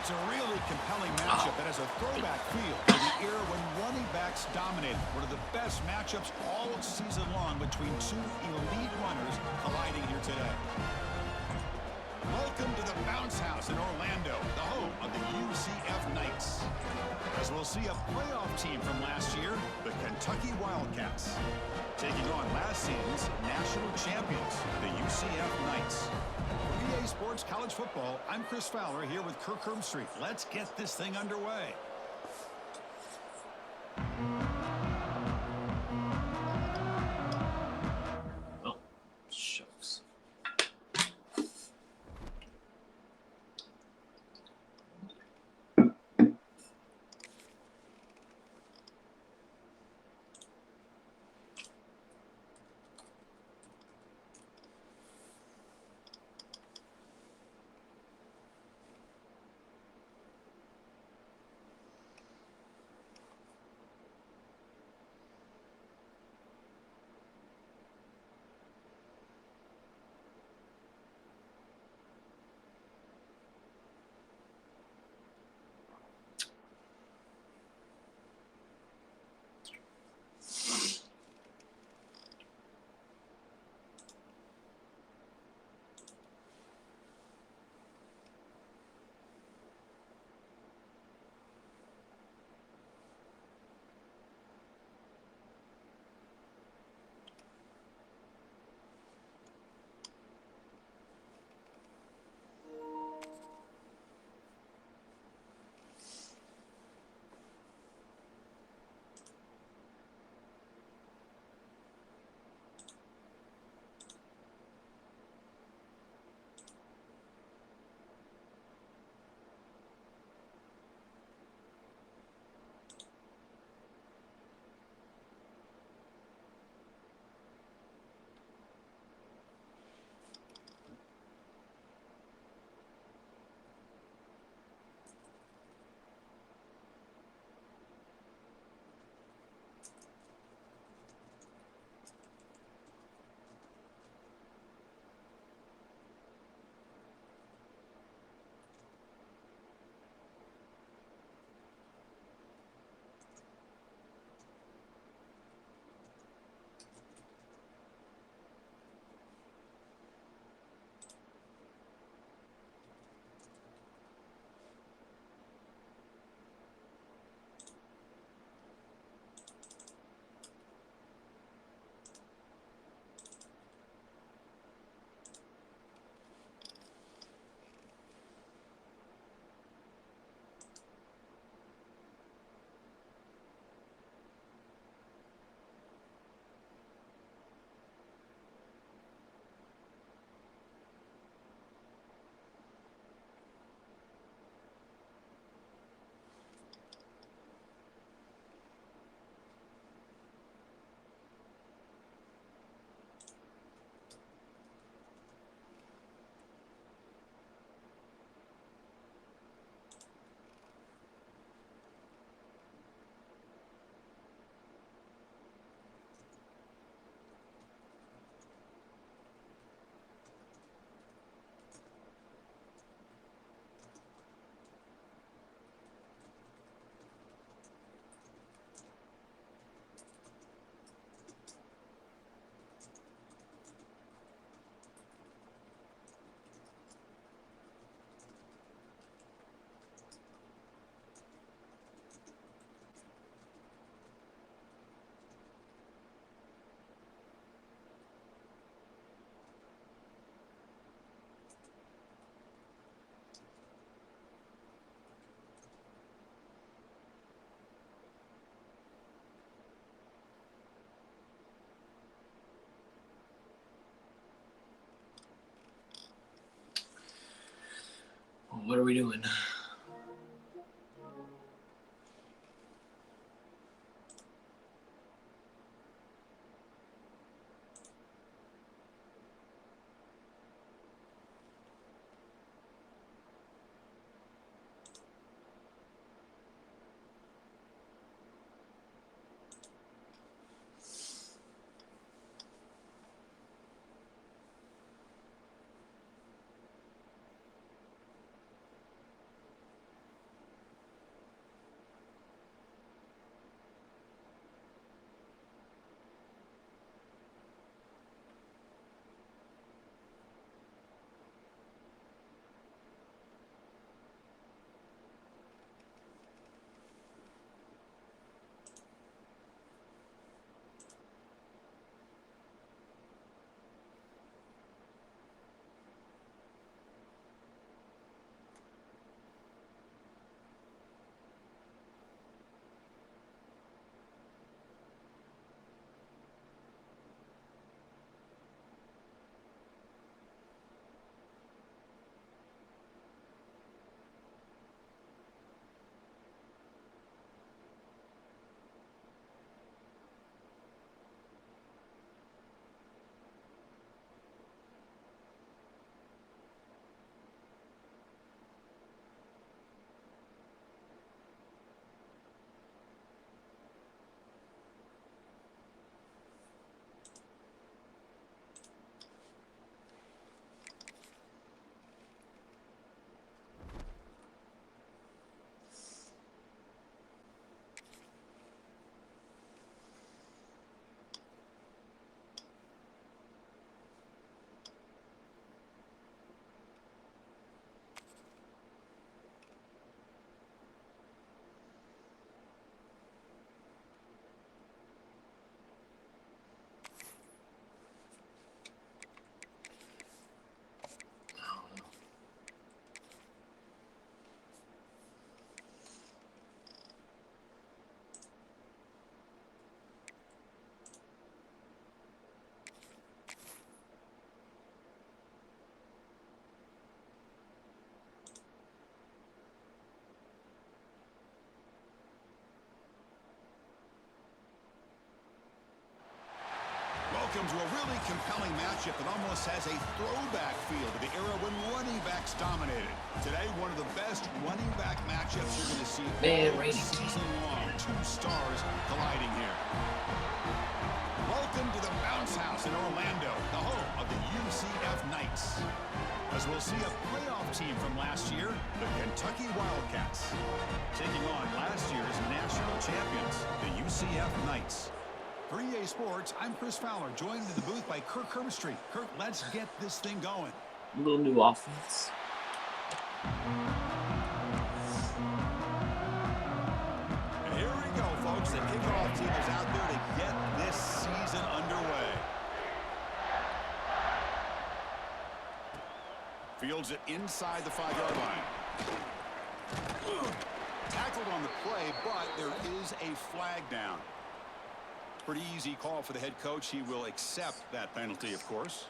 It's a really compelling matchup that has a throwback feel to the era when running backs dominated. One of the best matchups all season long between two elite runners colliding here today. Welcome to the Bounce House in Orlando, the home of the UCF Knights. As we'll see a playoff team from last year, the Kentucky Wildcats, taking on last season's national champions, the UCF Knights. For EA Sports College Football, I'm Chris Fowler here with Kirk Herbstreit. Let's get this thing underway. Oh, shucks. What are we doing? Welcome to a really compelling matchup that almost has a throwback feel to the era when running backs dominated. Today, one of the best running back matchups you're going to see all season long. Two stars colliding here. Welcome to the Bounce House in Orlando, the home of the UCF Knights. As we'll see a playoff team from last year, the Kentucky Wildcats, taking on last year's national champions, the UCF Knights. For EA Sports, I'm Chris Fowler, joined in the booth by Kirk Herbstreit. Kirk, let's get this thing going. A little new offense. And here we go, folks. The kickoff team is out there to get this season underway. Fields it inside the 5-yard line. Tackled on the play, but there is a flag down. Pretty easy call for the head coach. He will accept that penalty, of course.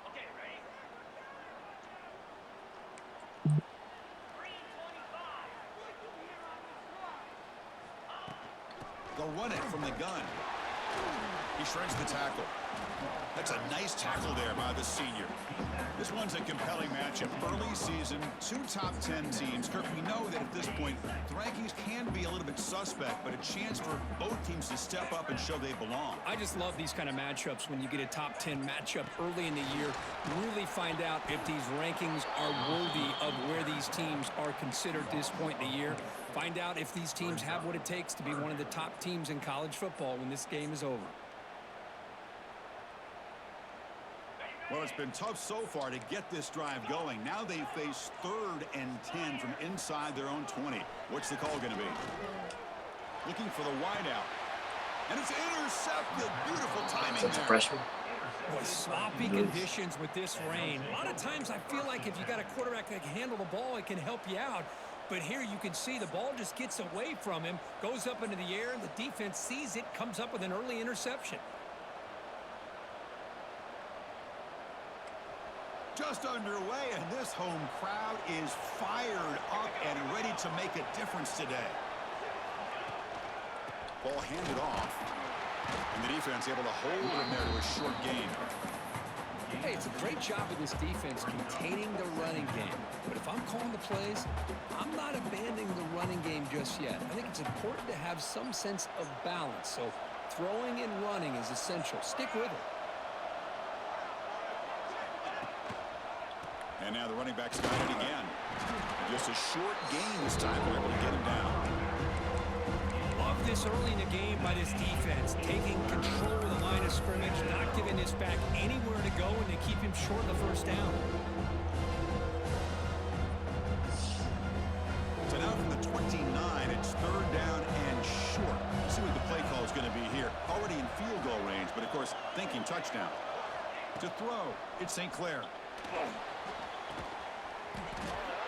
Okay, ready? 3:25. They'll run it from the gun. He shreds the tackle. That's a nice tackle there by the senior. This one's a compelling matchup. Early season, two top 10 teams. Kirk, we know that at this point, the rankings can be a little bit suspect, but a chance for both teams to step up and show they belong. I just love these kind of matchups when you get a top 10 matchup early in the year. Really find out if these rankings are worthy of where these teams are considered at this point in the year. Find out if these teams have what it takes to be one of the top teams in college football when this game is over. Well, it's been tough so far to get this drive going. Now they face 3rd and 10 from inside their own 20. What's the call going to be? Looking for the wideout. And it's intercepted. Beautiful timing That's a there. freshman. Boy, sloppy conditions with this rain. A lot of times I feel like if you got a quarterback that can handle the ball, it can help you out. But here you can see the ball just gets away from him, goes up into the air, and the defense sees it, comes up with an early interception. Just underway, and this home crowd is fired up and ready to make a difference today. Ball handed off, and the defense able to hold him there to a short gain. Hey, it's a great job of this defense containing the running game. But if I'm calling the plays, I'm not abandoning the running game just yet. I think it's important to have some sense of balance. So throwing and running is essential. Stick with it. And now the running back's got it again. And just a short gain this time. They're able to get him down. Love this early in the game by this defense. Taking control of the line of scrimmage, not giving this back anywhere to go, and to keep him short of the first down. So now from the 29, it's 3rd down and short. Let's see what the play call is going to be here. Already in field goal range, but of course, thinking touchdown. To throw, it's St. Clair.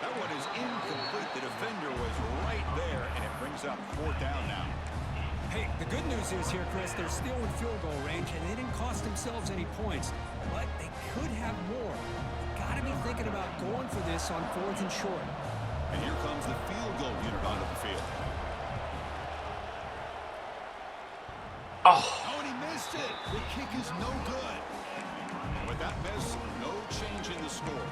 That one is incomplete. The defender was right there, and it brings up 4th down now. Hey, the good news is here, Chris, they're still in field goal range, and they didn't cost themselves any points. But they could have more. Got to be thinking about going for this on 4th and short. And here comes the field goal unit onto the field. Oh, And he missed it. The kick is no good. With that miss, no change in the score.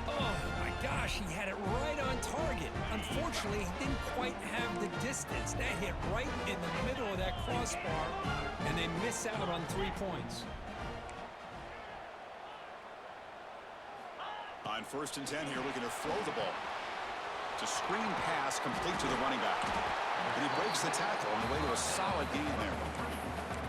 Oh, my gosh, he had it right on target. Unfortunately, he didn't quite have the distance. That hit right in the middle of that crossbar, and they miss out on 3 points. On 1st and 10 here, looking to throw the ball. It's a screen pass complete to the running back. And he breaks the tackle on the way to a solid gain there.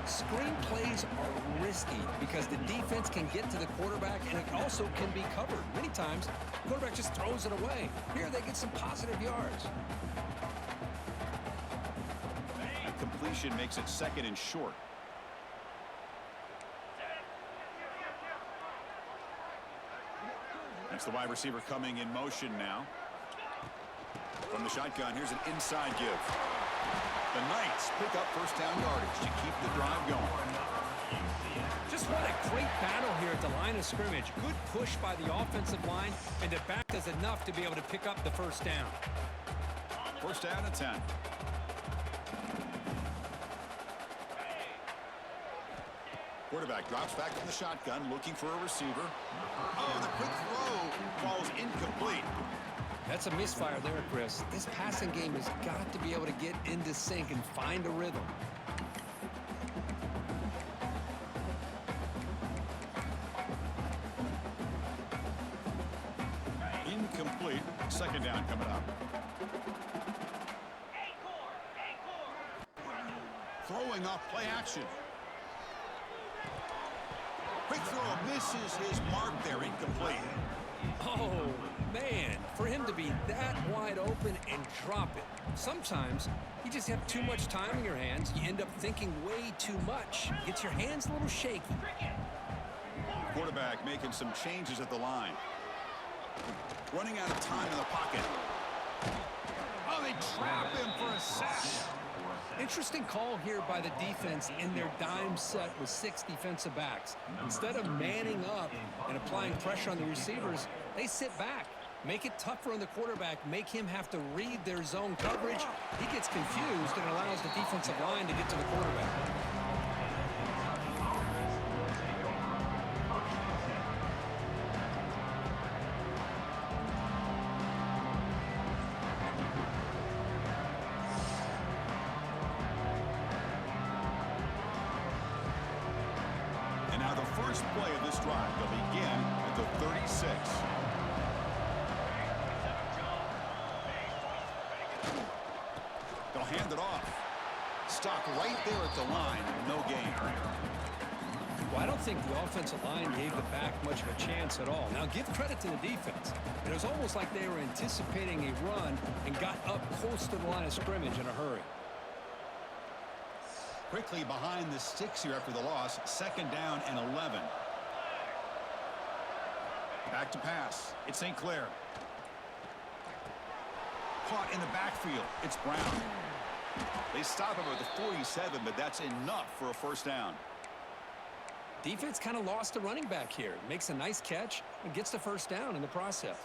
Screen plays are risky because the defense can get to the quarterback, and it also can be covered. Many times, the quarterback just throws it away. Here, they get some positive yards. That completion makes it 2nd and short. That's the wide receiver coming in motion now. From the shotgun, here's an inside give. The Knights pick up 1st down yardage to keep the drive going. Just what a great battle here at the line line of scrimmage. Good push by the offensive line, and the back does enough to be able to pick up the first down. First down and 10. Quarterback drops back from the shotgun, looking for a receiver. Oh, the quick throw falls incomplete. That's a misfire there, Chris. This passing game has got to be able to get into sync and find a rhythm. Incomplete. Second down coming up. Throwing off play action. Quick throw misses his mark there, incomplete. Oh, man, for him to be that wide open and drop it. Sometimes you just have too much time in your hands. You end up thinking way too much. Gets your hands a little shaky. Quarterback making some changes at the line. Running out of time in the pocket. Oh, they trap him for a sack. Interesting call here by the defense in their dime set with 6 defensive backs. Instead of manning up and applying pressure on the receivers, they sit back, make it tougher on the quarterback, make him have to read their zone coverage. He gets confused and allows the defensive line to get to the quarterback. First play of this drive, they'll begin at the 36. They'll hand it off. Stop right there at the line, no gain. Well, I don't think the offensive line gave the back much of a chance at all. Now, give credit to the defense. It was almost like they were anticipating a run and got up close to the line of scrimmage in a hurry. Quickly behind the sticks here after the loss. Second down and 11. Back to pass. It's St. Clair. Caught in the backfield. It's Brown. They stop him at the 47, but that's enough for a first down. Defense kind of lost a running back here. Makes a nice catch and gets the first down in the process.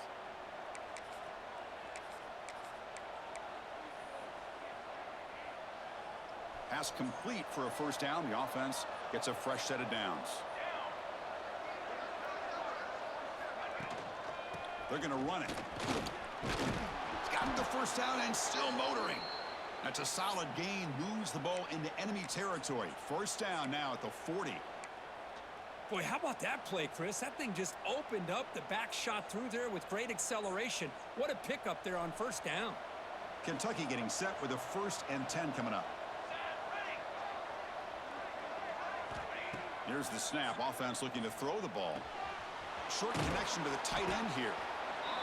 Pass complete for a first down. The offense gets a fresh set of downs. They're going to run it. He's got the first down and still motoring. That's a solid gain. Moves the ball into enemy territory. First down now at the 40. Boy, how about that play, Chris? That thing just opened up. The back shot through there with great acceleration. What a pickup there on first down. Kentucky getting set with a 1st and 10 coming up. Here's the snap. Offense looking to throw the ball. Short connection to the tight end here.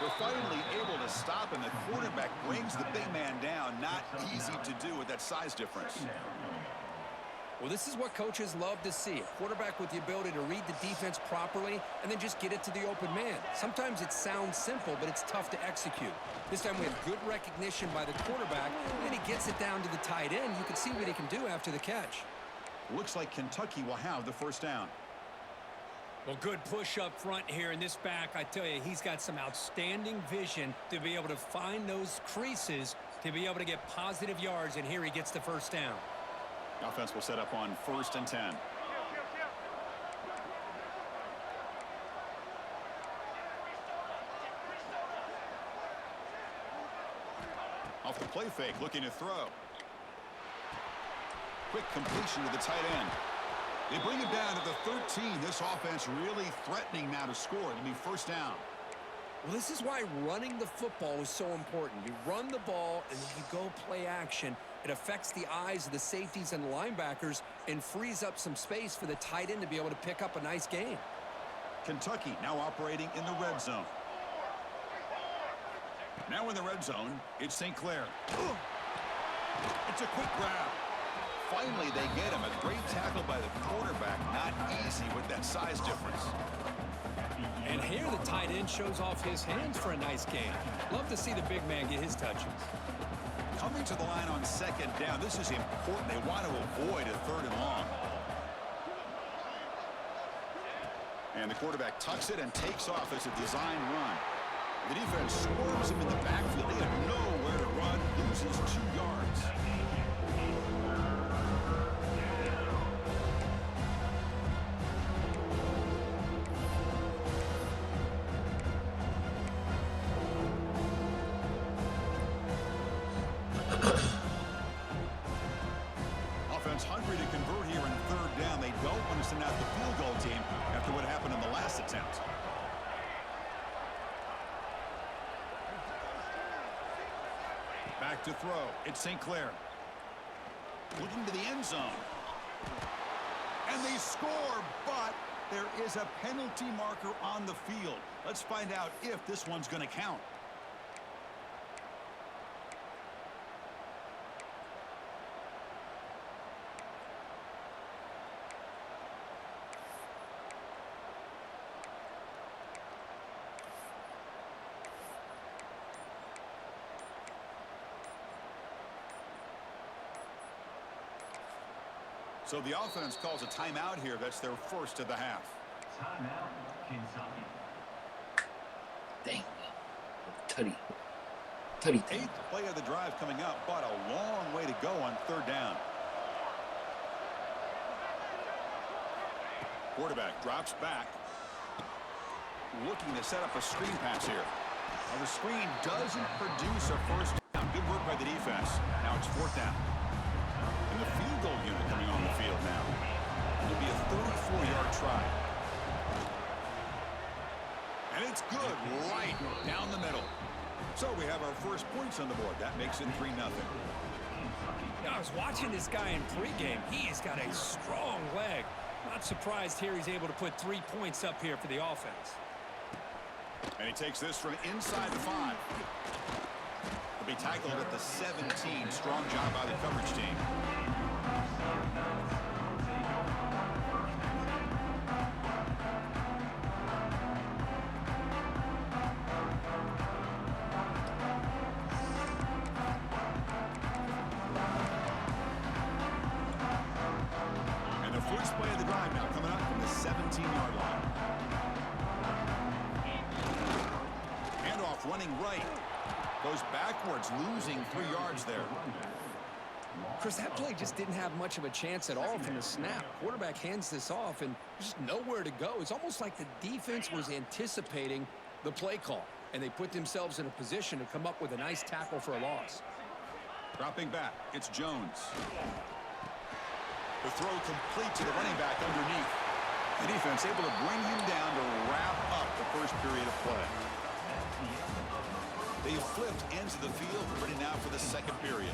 They're finally able to stop him. The quarterback brings the big man down. Not easy to do with that size difference. Well, this is what coaches love to see. A quarterback with the ability to read the defense properly and then just get it to the open man. Sometimes it sounds simple, but it's tough to execute. This time we have good recognition by the quarterback, and then he gets it down to the tight end. You can see what he can do after the catch. Looks like Kentucky will have the first down. Well, good push up front here in this back. I tell you, he's got some outstanding vision to be able to find those creases, to be able to get positive yards, and here he gets the first down. The offense will set up on 1st and 10. Off the play fake, looking to throw. Quick completion to the tight end. They bring it down to the 13. This offense really threatening now to score. It'll be first down. Well, this is why running the football is so important. You run the ball and you go play action. It affects the eyes of the safeties and the linebackers and frees up some space for the tight end to be able to pick up a nice gain. Kentucky now operating in the red zone. Now in the red zone, it's St. Clair. It's a quick grab. Finally, they get him. A great tackle by the quarterback. Not easy with that size difference. And here the tight end shows off his hands for a nice gain. Love to see the big man get his touches. Coming to the line on second down. This is important. They want to avoid a 3rd and long. And And the quarterback tucks it and takes off as a design run. The defense swarms him in the backfield. He had nowhere to run, loses 2 yards. Offense hungry to convert here in 3rd down. They don't want to send out the field goal team after what happened in the last attempt. Back to throw. It's St. Clair. Looking to the end zone. And they score, but there is a penalty marker on the field. Let's find out if this one's going to count. So the offense calls a timeout here. That's their first of the half. Timeout, Kentucky. Dang. Tutty. 8th play of the drive coming up, but a long way to go on 3rd down. Quarterback drops back. Looking to set up a screen pass here. Well, the screen doesn't produce a first down. Good work by the defense. Now it's 4th down. And the field goal unit coming on the field now. It'll be a 34-yard try. And it's good right down the middle. So we have our first points on the board. That makes it 3-0. I was watching this guy in pregame. He's got a strong leg. Not surprised here he's able to put 3 points up here for the offense. And he takes this from inside the 5. He'll be tackled at the 17. Strong job by the coverage team. And the first play of the drive now coming up from the 17-yard line. Handoff running right. Goes backwards, losing 3 yards there. Chris, that play just didn't have much of a chance at all from the snap. Quarterback hands this off, and there's just nowhere to go. It's almost like the defense was anticipating the play call, and they put themselves in a position to come up with a nice tackle for a loss. Dropping back, it's Jones. The throw complete to the running back underneath. The defense able to bring him down to wrap up the first period of play. They flipped ends of the field, ready now for the second period.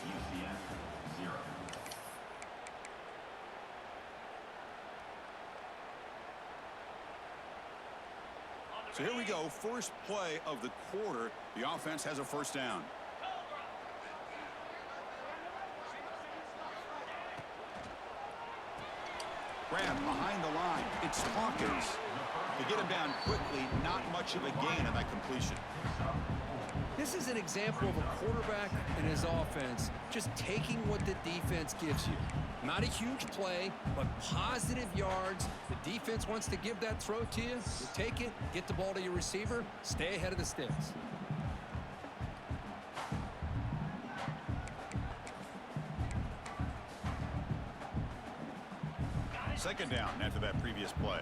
UCF 0. So here we go, first play of the quarter. The offense has a first down. Grab behind the line. It's Hawkins. To get him down quickly, not much of a gain on that completion. This is an example of a quarterback and his offense just taking what the defense gives you. Not a huge play, but positive yards. The defense wants to give that throw to you. You take it, get the ball to your receiver, stay ahead of the sticks. Second down after that previous play.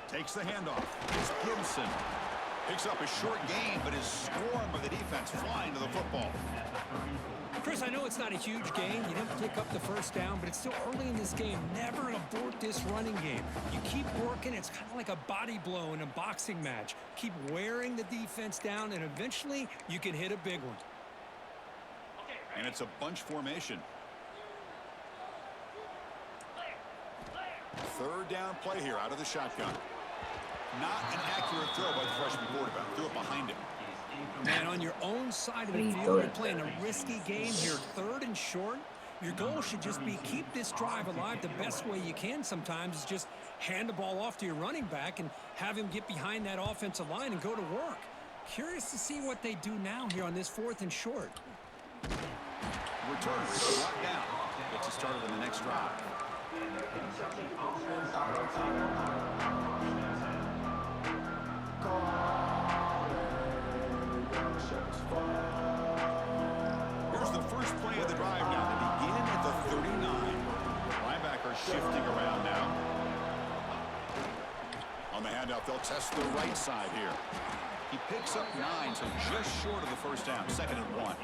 Takes the handoff. It's Gibson. Picks up a short gain, but is swarmed by the defense flying to the football. Chris, I know it's not a huge gain. You didn't pick up the first down, but it's still early in this game. Never abort this running game. You keep working. It's kind of like a body blow in a boxing match. Keep wearing the defense down, and eventually you can hit a big one. And it's a bunch formation. Third down play here out of the shotgun. Not an accurate throw by the freshman quarterback. Threw it behind him. Man, on your own side of the field, you're playing a risky game here. 3rd and short. Your goal should just be keep this drive alive the best way you can sometimes is just hand the ball off to your running back and have him get behind that offensive line and go to work. Curious to see what they do now here on this 4th and short. Returner is brought down. Gets us started on the next drive. Here's the first play of the drive now. They begin at the 39. Linebacker shifting around now. On the handoff, they'll test the right side here. He picks up 9, so just short of the first down. 2nd and 1.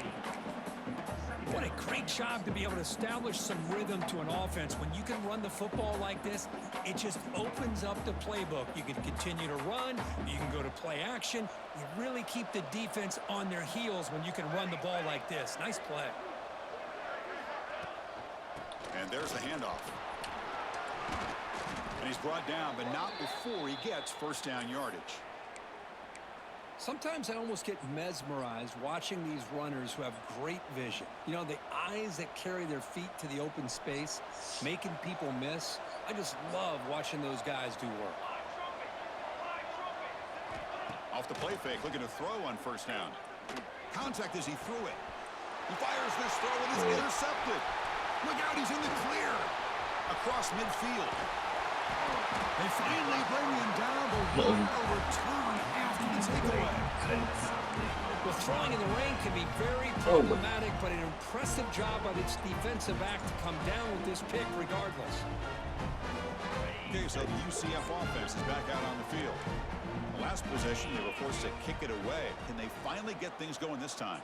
What a great job to be able to establish some rhythm to an offense. When you can run the football like this, it just opens up the playbook. You can continue to run. You can go to play action. You really keep the defense on their heels when you can run the ball like this. Nice play. And there's the handoff. And he's brought down, but not before he gets first down yardage. Sometimes I almost get mesmerized watching these runners who have great vision. You know, the eyes that carry their feet to the open space, making people miss. I just love watching those guys do work. Off the play fake, looking to throw on first down. Contact as he threw it. He fires this throw and it's intercepted. Look out, he's in the clear. Across midfield. They finally bring him down, but what a return after the takeaway. Well, throwing in the rain can be very problematic, but an impressive job by this defensive back to come down with this pick regardless. Okay, so the UCF offense is back out on the field. The last possession, they were forced to kick it away. Can they finally get things going this time?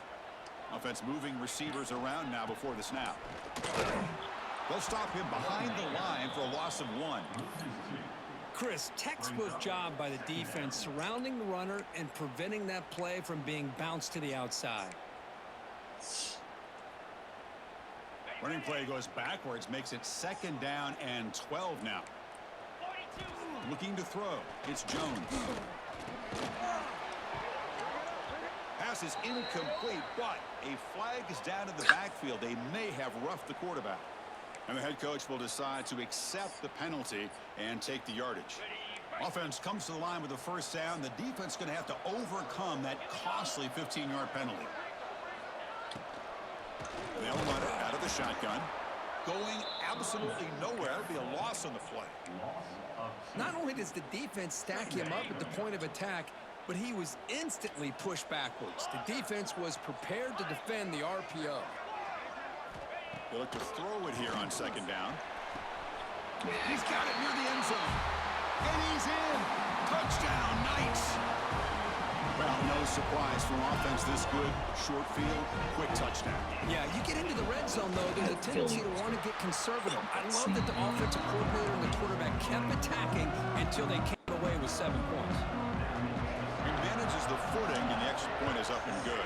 Offense moving receivers around now before the snap. They'll stop him behind the line for a loss of 1. Chris, textbook job by the defense surrounding the runner and preventing that play from being bounced to the outside. Running play goes backwards, makes it 2nd down and 12 now. Looking to throw. It's Jones. Pass is incomplete, but a flag is down in the backfield. They may have roughed the quarterback. And the head coach will decide to accept the penalty and take the yardage. Offense comes to the line with a first down. The defense is going to have to overcome that costly 15-yard penalty. They'll run it out of the shotgun. Going absolutely nowhere. It'll be a loss on the play. Not only does the defense stack him up at the point of attack, but he was instantly pushed backwards. The defense was prepared to defend the RPO. They look to throw it here on 2nd down. He's got it near the end zone. And he's in. Touchdown, Knights. Well, no surprise from offense this good. Short field, quick touchdown. Yeah, you get into the red zone, though, there's a tendency to want to get conservative. I love that the offensive coordinator and the quarterback kept attacking until they came away with 7 points. He manages the footing, and the extra point is up and good.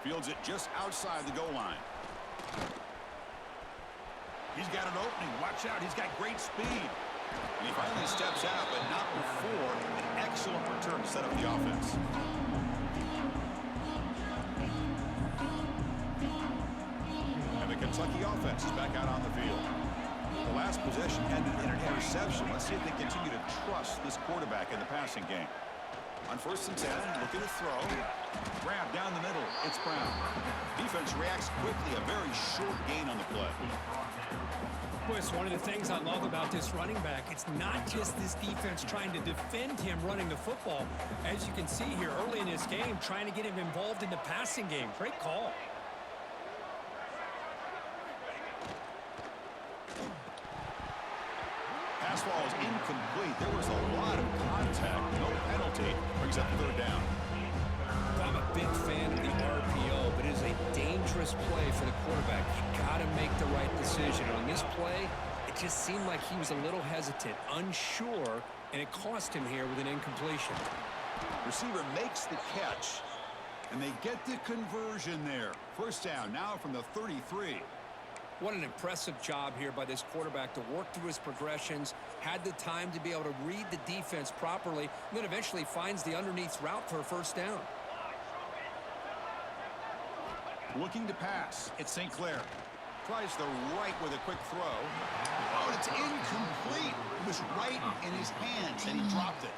Fields it just outside the goal line. He's got an opening. Watch out. He's got great speed. And he finally steps out, but not before an excellent return to set up the offense. And the Kentucky offense is back out on the field. The last possession ended in an interception. Let's see if they continue to trust this quarterback in the passing game. On 1st and 10, looking to throw. Grab down the middle. It's Brown. Defense reacts quickly. A very short gain on the play. Boy, it's one of the things I love about this running back. It's not just this defense trying to defend him running the football. As you can see here early in this game, trying to get him involved in the passing game. Great call. Pass ball is incomplete. There was a lot of contact. No penalty. Brings up 3rd down. I'm a big fan of the RPO, but it is a dangerous play for the quarterback. You got to make the right decision. On this play, it just seemed like he was a little hesitant, unsure, and it cost him here with an incompletion. Receiver makes the catch, and they get the conversion there. First down now from the 33. What an impressive job here by this quarterback to work through his progressions, had the time to be able to read the defense properly, and then eventually finds the underneath route for a first down. Looking to pass. It's St. Clair. Tries the right with a quick throw. Oh, it's incomplete. It was right in his hands, and he dropped it.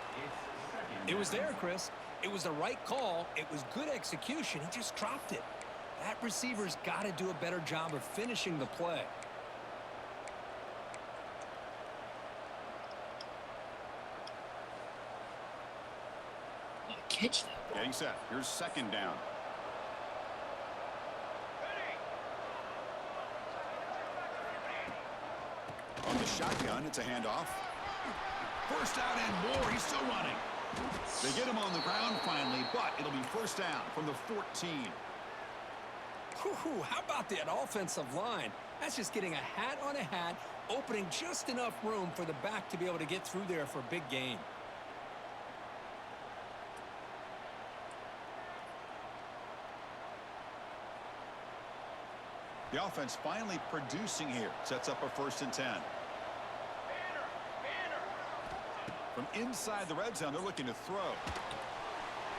It was there, Chris. It was the right call. It was good execution. He just dropped it. That receiver's got to do a better job of finishing the play. Catch that. Getting set. Here's second down. On the shotgun, it's a handoff. First down and more. He's still running. They get him on the ground finally, but it'll be first down from the 14. Whew, how about that offensive line? That's just getting a hat on a hat, opening just enough room for the back to be able to get through there for a big gain. The offense finally producing here. Sets up a first and 10. From inside the red zone, they're looking to throw.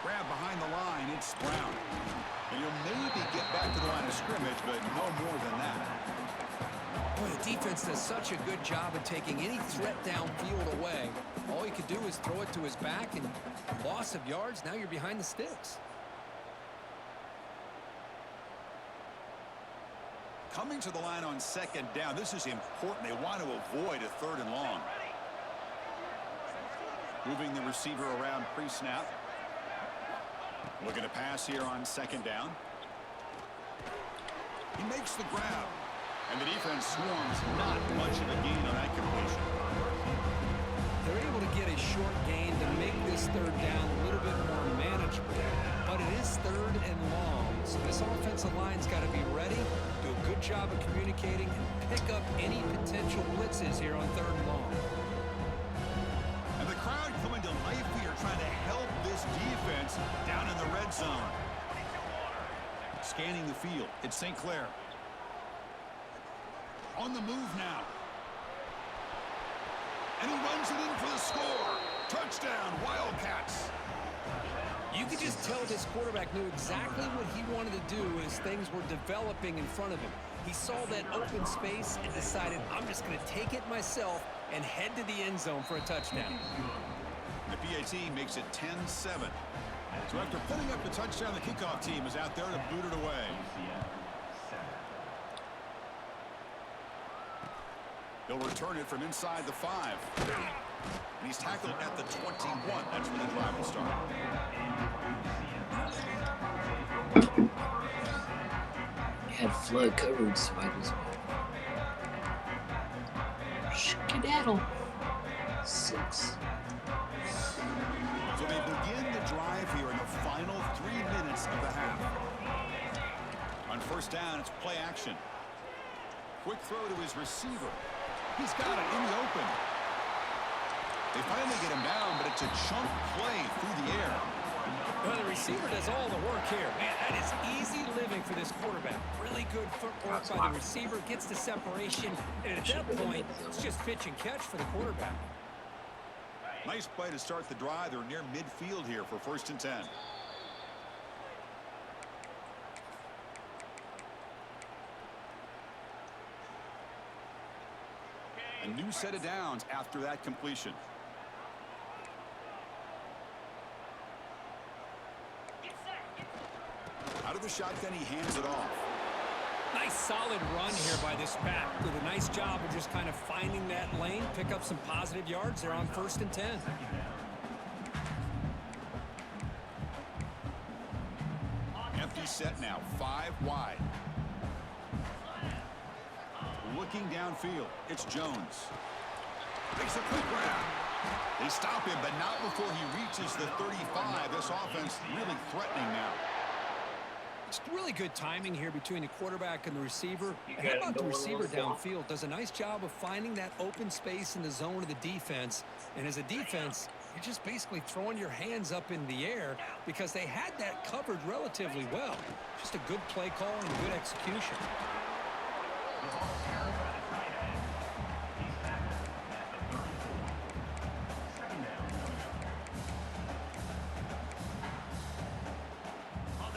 Grab behind the line, it's Brown. And he'll maybe get back to the line of scrimmage, but no more than that. Boy, the defense does such a good job of taking any threat downfield away. All he could do is throw it to his back, and loss of yards, now you're behind the sticks. Coming to the line on second down, this is important. They want to avoid a third and long. Moving the receiver around pre-snap. Looking to pass here on second down. He makes the grab. And the defense swarms not much of a gain on that completion. They're able to get a short gain to make this third down a little bit more manageable. But it is third and long, so this offensive line's got to be ready, do a good job of communicating, and pick up any potential blitzes here on third and long. And the crowd coming to life here, trying to help this defense down in the red zone. Scanning the field, it's St. Clair. On the move now. And he runs it in for the score. Touchdown, Wildcats. You could just tell this quarterback knew exactly what he wanted to do as things were developing in front of him. He saw that open space and decided, I'm just going to take it myself and head to the end zone for a touchdown. The PAT makes it 10-7. So after putting up the touchdown, the kickoff team is out there to boot it away. He'll return it from inside the 5. And he's tackled at the 21. That's where the drive will start. Had flood covered, so I just skedaddle. 6. So they begin the drive here in the final 3 minutes of the half. On first down, it's play action. Quick throw to his receiver. He's got it in the open. They finally get him down, but it's a chunk play through the air. Well, the receiver does all the work here. Man, that is easy living for this quarterback. Really good footwork by the receiver, gets the separation, and at that point, it's just pitch and catch for the quarterback. Nice play to start the drive. They're near midfield here for first and 10. A new set of downs after that completion. Out of the shotgun, he hands it off. Nice solid run here by this back. Did a nice job of just kind of finding that lane, pick up some positive yards. They're on first and 10. Empty set now, 5 wide. Looking downfield, it's Jones. Makes a quick grab. They stop him, but not before he reaches the 35. This offense really threatening now. It's really good timing here between the quarterback and the receiver. And how about the receiver downfield? Does a nice job of finding that open space in the zone of the defense. And as a defense, you're just basically throwing your hands up in the air because they had that covered relatively well. Just a good play call and good execution.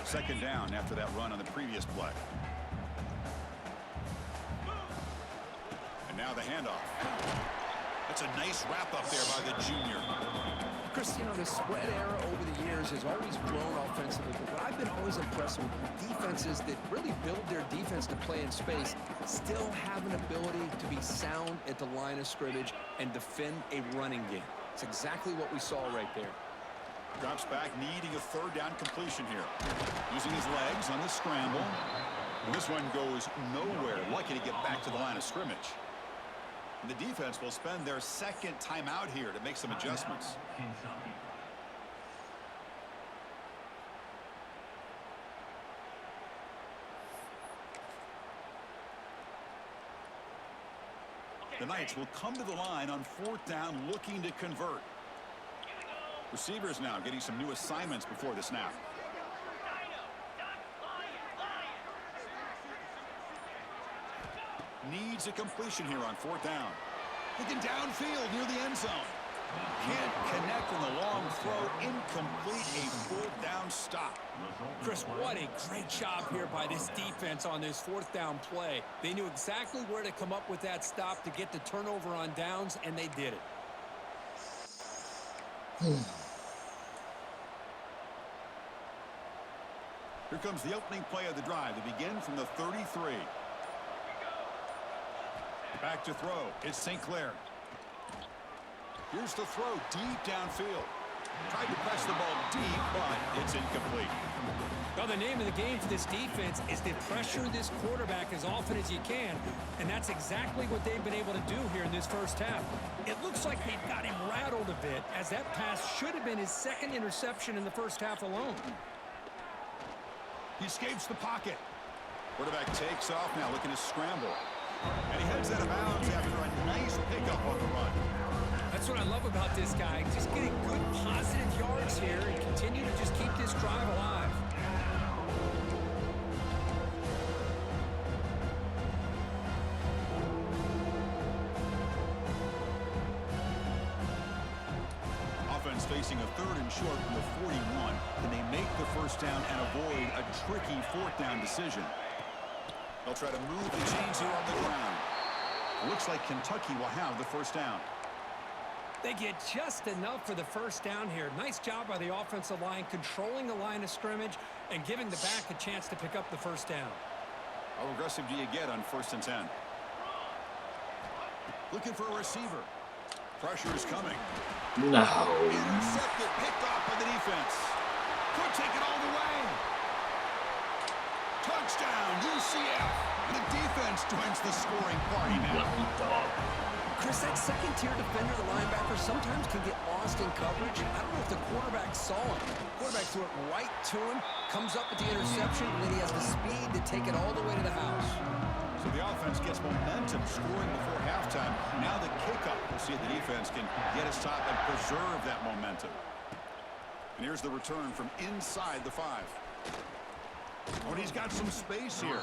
Second down after that run on the previous play. And now the handoff. That's a nice wrap up there by the junior. Chris, you know, the spread era over the years has always grown offensively, but what I've been always impressed with defenses that really build their defense to play in space still have an ability to be sound at the line of scrimmage and defend a running game. It's exactly what we saw right there. Drops back, needing a third down completion here. Using his legs on the scramble. And this one goes nowhere. Lucky to get back to the line of scrimmage. And the defense will spend their second timeout here to make some adjustments. Kentucky. The Knights will come to the line on 4th down, looking to convert. Receivers now getting some new assignments before the snap. Needs a completion here on 4th down. Looking downfield near the end zone. Can't connect on the long throw. Incomplete. A 4th down stop. Chris, what a great job here by this defense on this 4th down play. They knew exactly where to come up with that stop to get the turnover on downs, and they did it. Here comes the opening play of the drive to begin from the 33. Back to throw. It's St. Clair. Here's the throw deep downfield. Tried to press the ball deep, but it's incomplete. Well, the name of the game for this defense is to pressure this quarterback as often as you can, and that's exactly what they've been able to do here in this first half. It looks like they've got him rattled a bit, as that pass should have been his second interception in the first half alone. He escapes the pocket. Quarterback takes off now, looking to scramble. And he heads out of bounds after a nice pickup on the run. That's what I love about this guy. Just getting good, positive yards here and continue to just keep this drive alive. Offense facing a 3rd and short from the 41. Can they make the first down and avoid a tricky 4th down decision? They'll try to move the chains here on the ground. Looks like Kentucky will have the first down. They get just enough for the first down here. Nice job by the offensive line, controlling the line of scrimmage and giving the back a chance to pick up the first down. How aggressive do you get on 1st and 10? Looking for a receiver. Pressure is coming. No. Intercepted, picked off by the defense. Could take it all the way. Touchdown, UCF. The defense joins the scoring party now. Chris, that second-tier defender, the linebacker, sometimes can get lost in coverage. I don't know if the quarterback saw him. The quarterback threw it right to him, comes up with the interception, and then he has the speed to take it all the way to the house. So the offense gets momentum, scoring before halftime. Now the kickoff. We'll see if the defense can get a stop and preserve that momentum. And here's the return from inside the 5. Oh, and he's got some space here.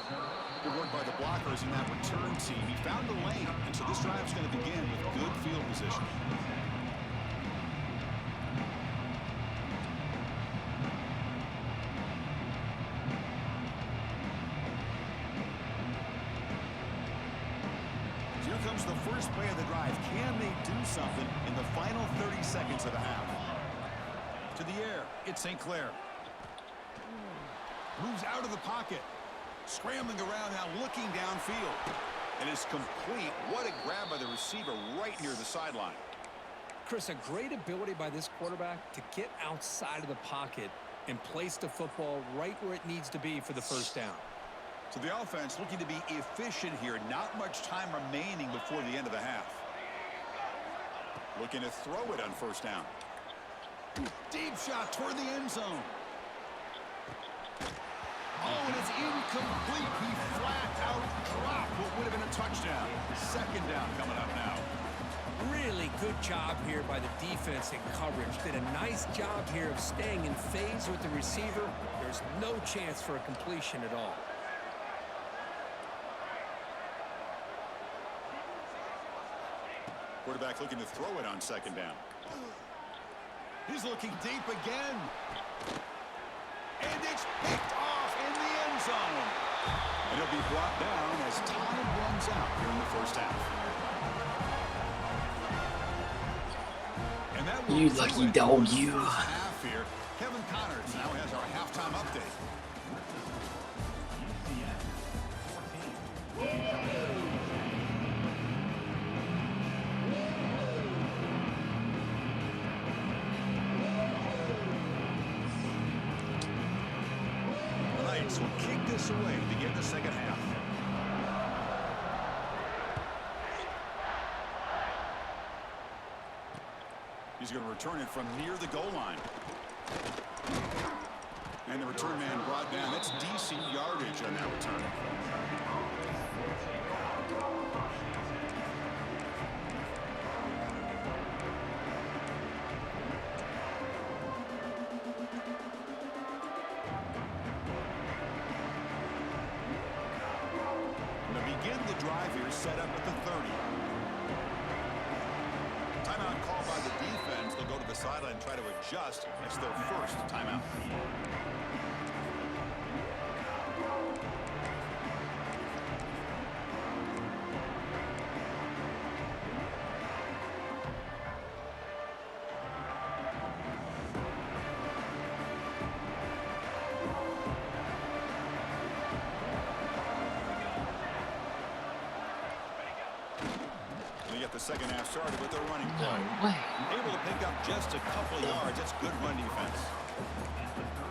Good work by the blockers in that return team. He found the lane, and so this drive's going to begin with good field position. So here comes the first play of the drive. Can they do something in the final 30 seconds of the half? To the air, it's St. Clair. Moves out of the pocket. Scrambling around now, looking downfield. And it's complete. What a grab by the receiver right near the sideline. Chris, a great ability by this quarterback to get outside of the pocket and place the football right where it needs to be for the first down. So the offense looking to be efficient here. Not much time remaining before the end of the half. Looking to throw it on 1st down. Deep shot toward the end zone. Oh, and it's incomplete. He flat out dropped what would have been a touchdown. 2nd down coming up now. Really good job here by the defense in coverage. Did a nice job here of staying in phase with the receiver. There's no chance for a completion at all. Quarterback looking to throw it on 2nd down. He's looking deep again. And it's picked off in the end zone. And it'll be brought down as time runs out here in the first half. And And that will You do lucky it dog, for the you. first half here. Kevin Connors now has our halftime update. The Knights will kick this away to begin the second half. He's going to return it from near the goal line. And the return man brought down. That's decent yardage on that return. To begin the drive here, set up at the 30. Timeout called by the defense. They'll go to the sideline and try to adjust. It's their first timeout. They get the second half started with their running play. No way. Able to pick up just a couple of yards. That's good run defense.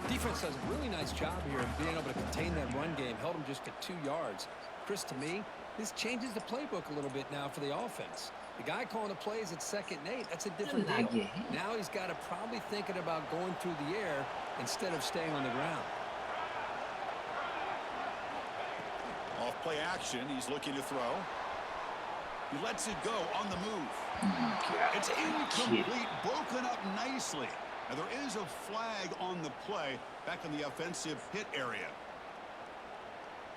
Defense does a really nice job here of being able to contain that run game. Held him just at 2 yards. Chris, to me, this changes the playbook a little bit now for the offense. The guy calling the plays at 2nd and 8, that's a different deal. Now he's got to probably thinking about going through the air instead of staying on the ground. Off play action. He's looking to throw. He lets it go on the move. It's incomplete, broken up nicely. Now there is a flag on the play back in the offensive hit area.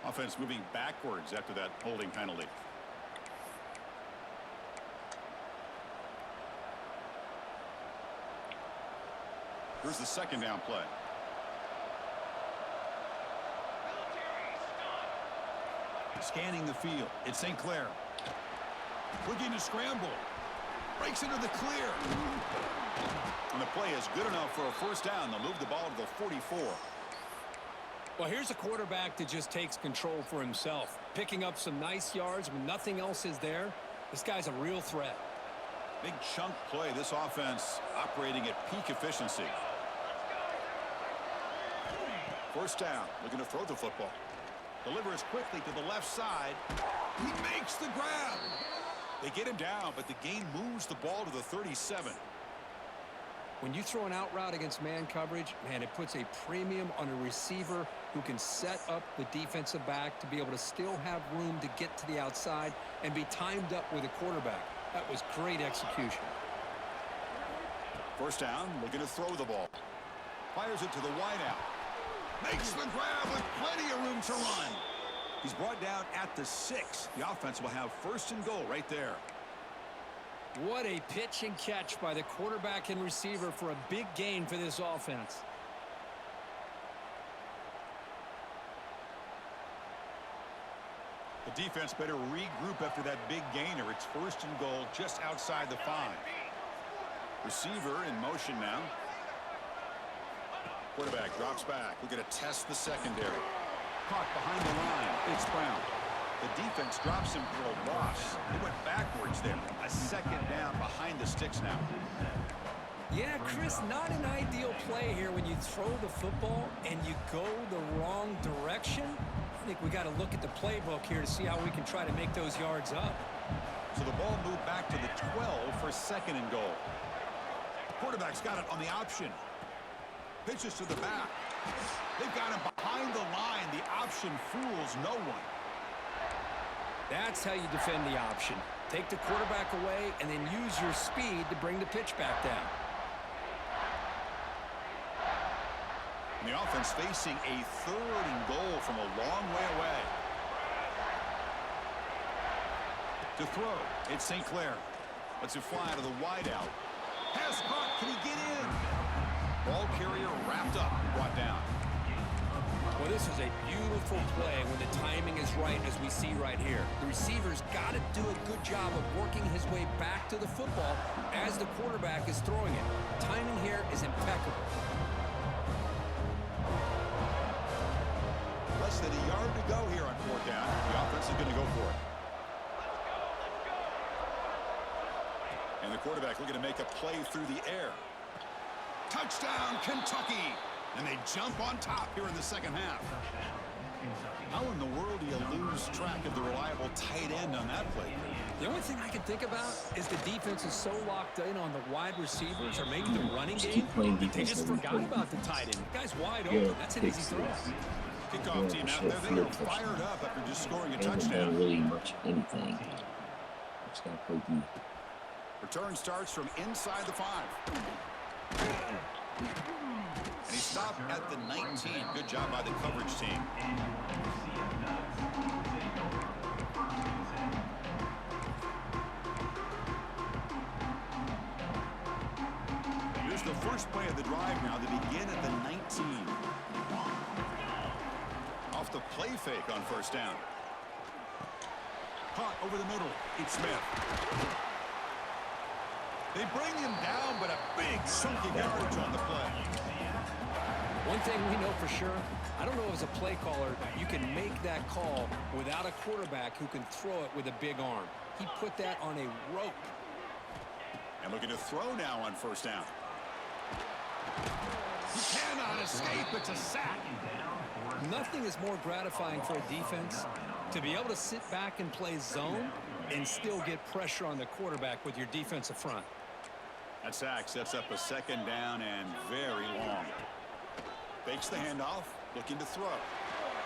Offense moving backwards after that holding penalty. Here's the second down play. Scanning the field. It's St. Clair. Looking to scramble. Breaks into the clear. And the play is good enough for a first down. They'll move the ball to the 44. Well, here's a quarterback that just takes control for himself. Picking up some nice yards when nothing else is there. This guy's a real threat. Big chunk play. This offense operating at peak efficiency. First down. Looking to throw the football. Delivers quickly to the left side. He makes the grab. They get him down, but the game moves the ball to the 37. When you throw an out route against man coverage, man, it puts a premium on a receiver who can set up the defensive back to be able to still have room to get to the outside and be timed up with a quarterback. That was great execution. First down, looking to throw the ball. Fires it to the wideout. Makes the grab with plenty of room to run. He's brought down at the 6. The offense will have first and goal right there. What a pitch and catch by the quarterback and receiver for a big gain for this offense. The defense better regroup after that big gainer. It's first and goal just outside the 5. Receiver in motion now. Quarterback drops back. We're going to test the secondary. Caught behind the line. It's Brown. The defense drops him for a loss. He went backwards there. A second down behind the sticks now. Yeah, Chris, not an ideal play here when you throw the football and you go the wrong direction. I think we got to look at the playbook here to see how we can try to make those yards up. So the ball moved back to the 12 for second and goal. Quarterback's got it on the option. Pitches to the back. They've got him behind the line. The option fools no one. That's how you defend the option. Take the quarterback away and then use your speed to bring the pitch back down. And the offense facing a third and goal from a long way away. To throw, it's St. Clair. Lets it fly to the wideout. Pass caught. Can he get in? Ball carrier wrapped up and brought down. Well, This is a beautiful play when the timing is right, as we see right here. The receiver's got to do a good job of working his way back to the football as the quarterback is throwing it. Timing here is impeccable. Less than a yard to go here on 4th down. The offense is going to go for it. And the quarterback looking to make a play through the air. Touchdown, Kentucky! And they jump on top here in the second half. How in the world do you lose track of the reliable tight end on that play? The only thing I can think about is the defense is so locked in on the wide receivers or maybe the running game that they just forgot about the tight end. The guy's wide open. That's an easy throw. Kickoff team out there, they are fired up after just scoring a touchdown. Done really much anything. Just gotta play D. Return starts from inside the 5. And he stopped at the 19. Good job by the coverage team. Here's the first play of the drive now. They begin at the 19. Off the play fake on 1st down. Caught over the middle. It's Smith. They bring him down, but a big chunky yardage on the play. One thing we know for sure, I don't know as a play caller, you can make that call without a quarterback who can throw it with a big arm. He put that on a rope. And looking to throw now on 1st down. He cannot escape. It's a sack. Nothing is more gratifying for a defense to be able to sit back and play zone and still get pressure on the quarterback with your defensive front. That sack sets up a 2nd down and very long. Fakes the handoff, looking to throw.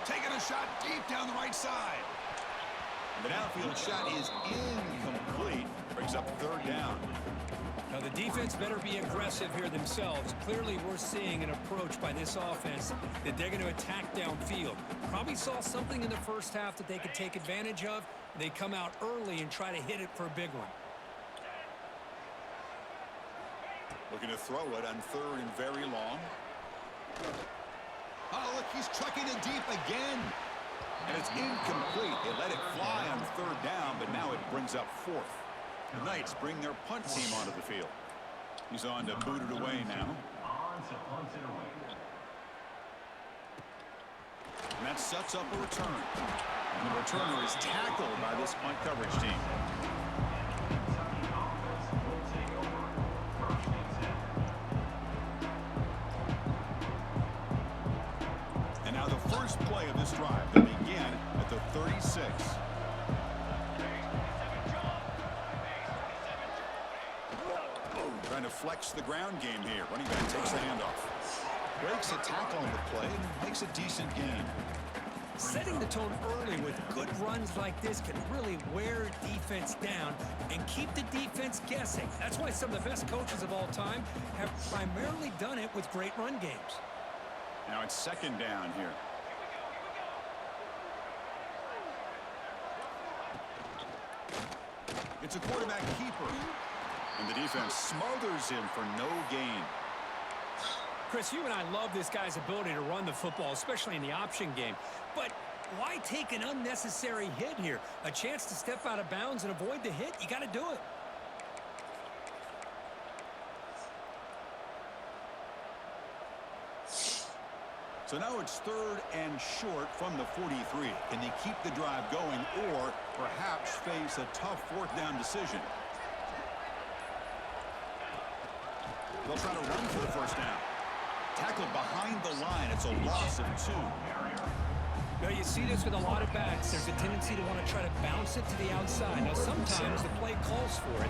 Taking a shot deep down the right side. The downfield shot is incomplete. Brings up 3rd down. Now the defense better be aggressive here themselves. Clearly we're seeing an approach by this offense that they're going to attack downfield. Probably saw something in the first half that they could take advantage of. They come out early and try to hit it for a big one. Looking to throw it on 3rd and very long. Oh, look, he's trucking it deep again. And it's incomplete. They let it fly on 3rd down, but now it brings up 4th. The Knights bring their punt team onto the field. He's on to boot it away now. And that sets up a return. And the returner is tackled by this punt coverage team. And now the first play of this drive that began at the 36. Trying to flex the ground game here. Running back takes the handoff. Breaks a tackle on the play and makes a decent gain. Setting the tone early with good runs like this can really wear defense down and keep the defense guessing. That's why some of the best coaches of all time have primarily done it with great run games. Now it's 2nd down here. It's a quarterback keeper. And the defense smothers him for no gain. Chris, you and I love this guy's ability to run the football, especially in the option game. But why take an unnecessary hit here? A chance to step out of bounds and avoid the hit? You got to do it. So now it's 3rd and short from the 43. Can they keep the drive going or perhaps face a tough 4th down decision? They'll try to run for the 1st down. Tackled behind the line. It's a loss of 2. Now you see this with a lot of backs. There's a tendency to want to try to bounce it to the outside. Now sometimes the play calls for it,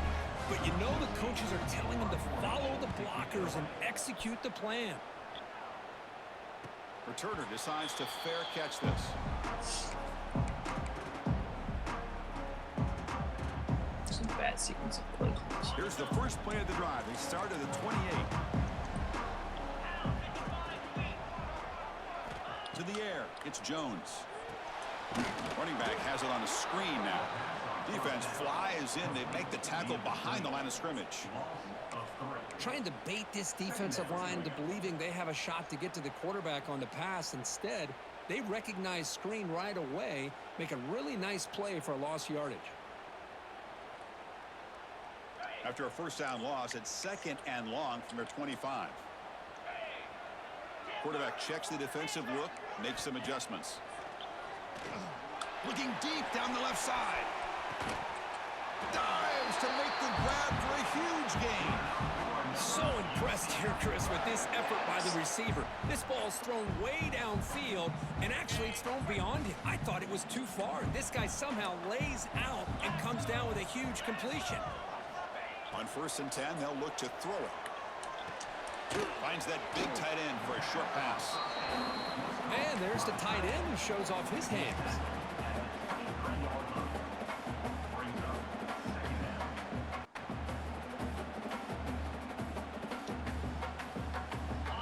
but you know the coaches are telling them to follow the blockers and execute the plan. Returner decides to fair catch this. Some bad sequence of plays. Here's the first play of the drive. They start at the 28. To the air, it's Jones. Running back has it on the screen now. Defense flies in. They make the tackle behind the line of scrimmage. Trying to bait this defensive line to believing they have a shot to get to the quarterback on the pass. Instead, They recognize screen right away, make a really nice play for lost yardage. After a first down loss, it's 2nd and long from their 25. Quarterback checks the defensive look, makes some adjustments. Looking deep down the left side. Dives to make the grab for a huge gain. So impressed here, Chris, with this effort by the receiver. This ball's thrown way downfield, and actually it's thrown beyond him. I thought it was too far. This guy somehow lays out and comes down with a huge completion. On 1st and 10, they'll look to throw it. Finds that big tight end for a short pass. And there's the tight end who shows off his hands.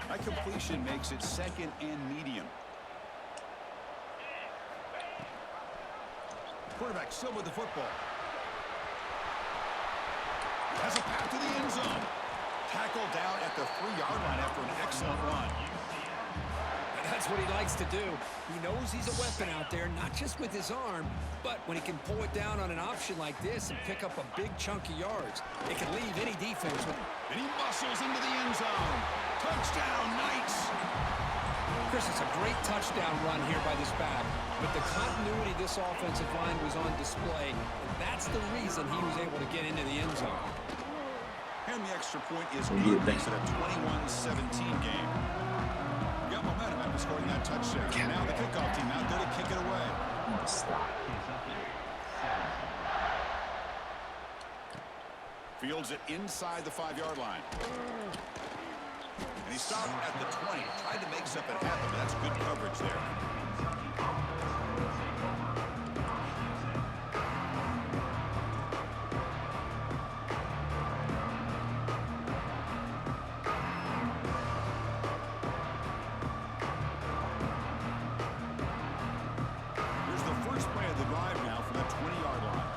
That completion makes it 2nd and medium. Quarterback still with the football. Has a path to the end zone. Tackled down at the 3-yard line after an excellent run. And that's what he likes to do. He knows he's a weapon out there, not just with his arm, but when he can pull it down on an option like this and pick up a big chunk of yards, it can leave any defense with him. And he muscles into the end zone. Touchdown, Knights. Chris, it's a great touchdown run here by this back, but the continuity of this offensive line was on display, and that's the reason he was able to get into the end zone. And the extra point is good. Makes it a 21-17 game. Got momentum after scoring that touchdown. Now the kickoff team out there to kick it away. Stop. Fields it inside the 5-yard line. And he stopped at the 20. Tried to make something happen, but that's good coverage there. Here's the first play of the drive now from that 20-yard line.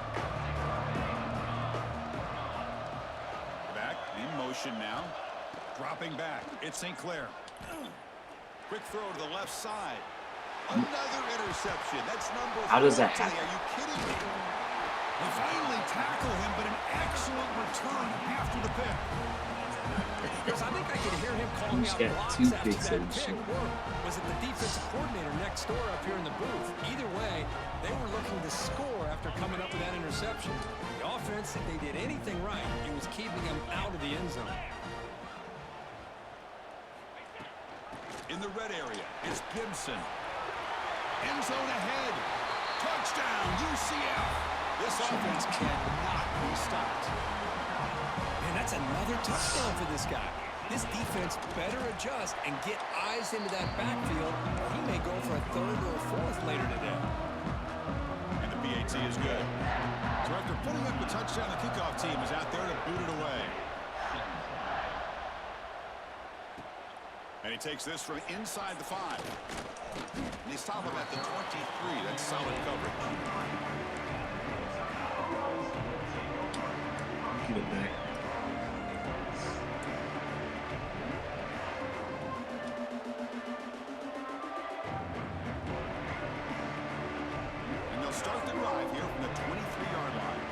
Back in motion now. Dropping back. It's St. Clair. Quick throw to the left side. Another interception. That's number 14. How does that happen? Are you kidding me? They finally tackle him, but an excellent return after the pick. Because I think I could hear him calling He's out got blocks two after picks that in the pick. shoot. Or was it the defensive coordinator next door up here in the booth? Either way, they were looking to score after coming up with that interception. The offense, if they did anything right, it was keeping them out of the end zone. In the red area, it's Gibson. End zone ahead. Touchdown, UCF. This offense cannot be stopped. Man, that's another touchdown for this guy. This defense better adjust and get eyes into that backfield. He may go for a 3rd or a 4th later today. And the PAT is good. So after putting up the touchdown, the kickoff team is out there to boot it away. And he takes this from inside the 5. And they stop him at the 23. That's solid coverage. Get it back. And they'll start the drive here from the 23-yard line.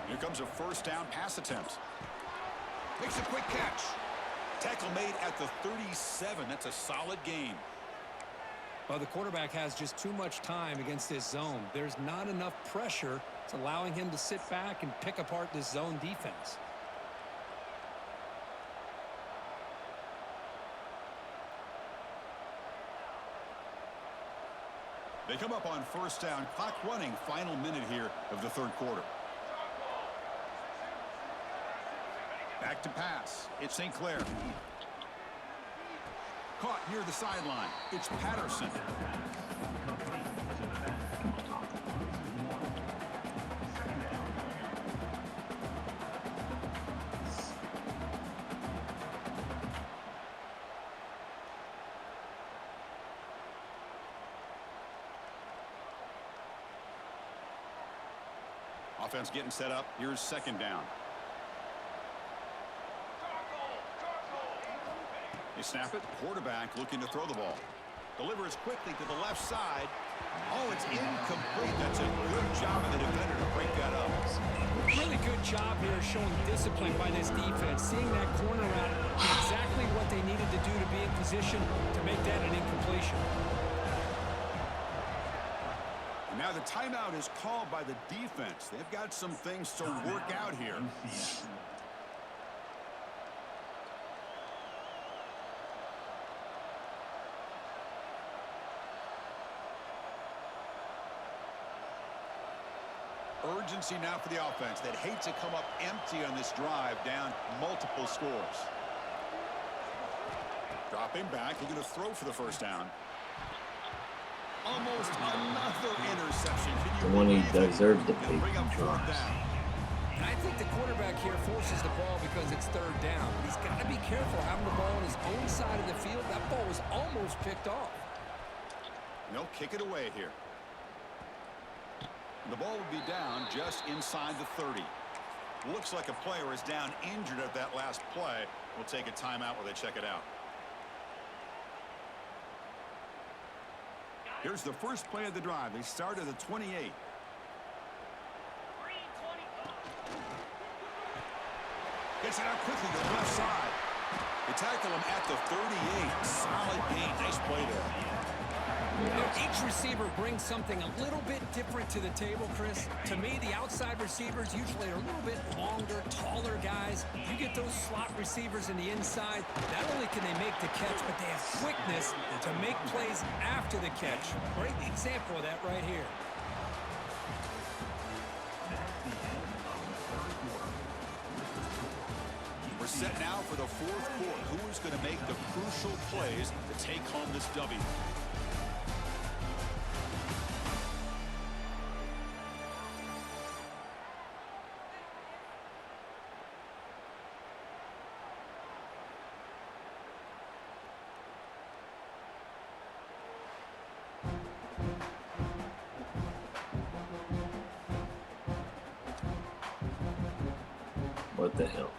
Here comes a first down pass attempt. Makes a quick catch. Tackle made at the 37. That's a solid gain. Well, the quarterback has just too much time against this zone. There's not enough pressure. It's allowing him to sit back and pick apart this zone defense. They come up on first down. Clock running. Final minute here of the 3rd quarter. Back to pass. It's St. Clair. Caught near the sideline. It's Patterson. Offense getting set up. Here's 2nd down. They snap it. Quarterback looking to throw the ball. Delivers quickly to the left side. Oh, it's incomplete. That's a good job of the defender to break that up. Really good job here showing discipline by this defense. Seeing that corner out, exactly what they needed to do to be in position to make that an incompletion. And now the timeout is called by the defense. They've got some things to work out here. Urgency now for the offense that hates to come up empty on this drive, down multiple scores. Dropping back, looking to throw for the first down. Almost another interception. The one he deserved to They'll bring up fourth be. down. And I think the quarterback here forces the ball because it's third down. But he's got to be careful having the ball on his own side of the field. That ball was almost picked off. They'll kick it away here. The ball will be down just inside the 30. Looks like a player is down injured at that last play. We'll take a timeout while they check it out. Here's the first play of the drive. They start at the 28. Gets it out quickly to the left side. They tackle him at the 38. Solid gain. Nice play there. Now, each receiver brings something a little bit different to the table, Chris. To me, the outside receivers usually are a little bit longer, taller guys. You get those slot receivers in the inside, not only can they make the catch, but they have quickness to make plays after the catch. Great example of that right here. We're set now for the fourth quarter. Who is going to make the crucial plays to take home this W? What the hell?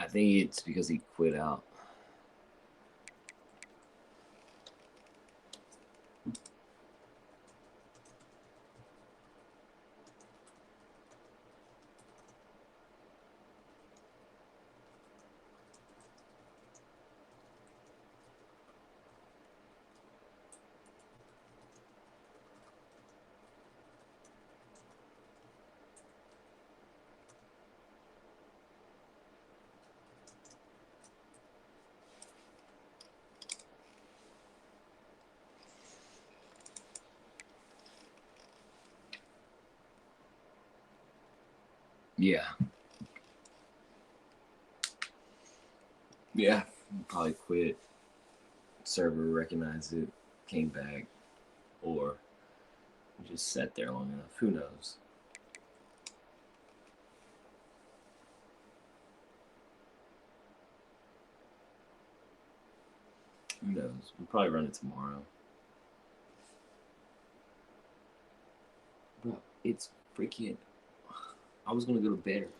I think it's because he quit out. Yeah. Yeah. Probably quit. Server recognized it, came back, or just sat there long enough. Who knows? Who knows? We'll probably run it tomorrow. Bro, it's freaking. I was gonna go to bed early tonight.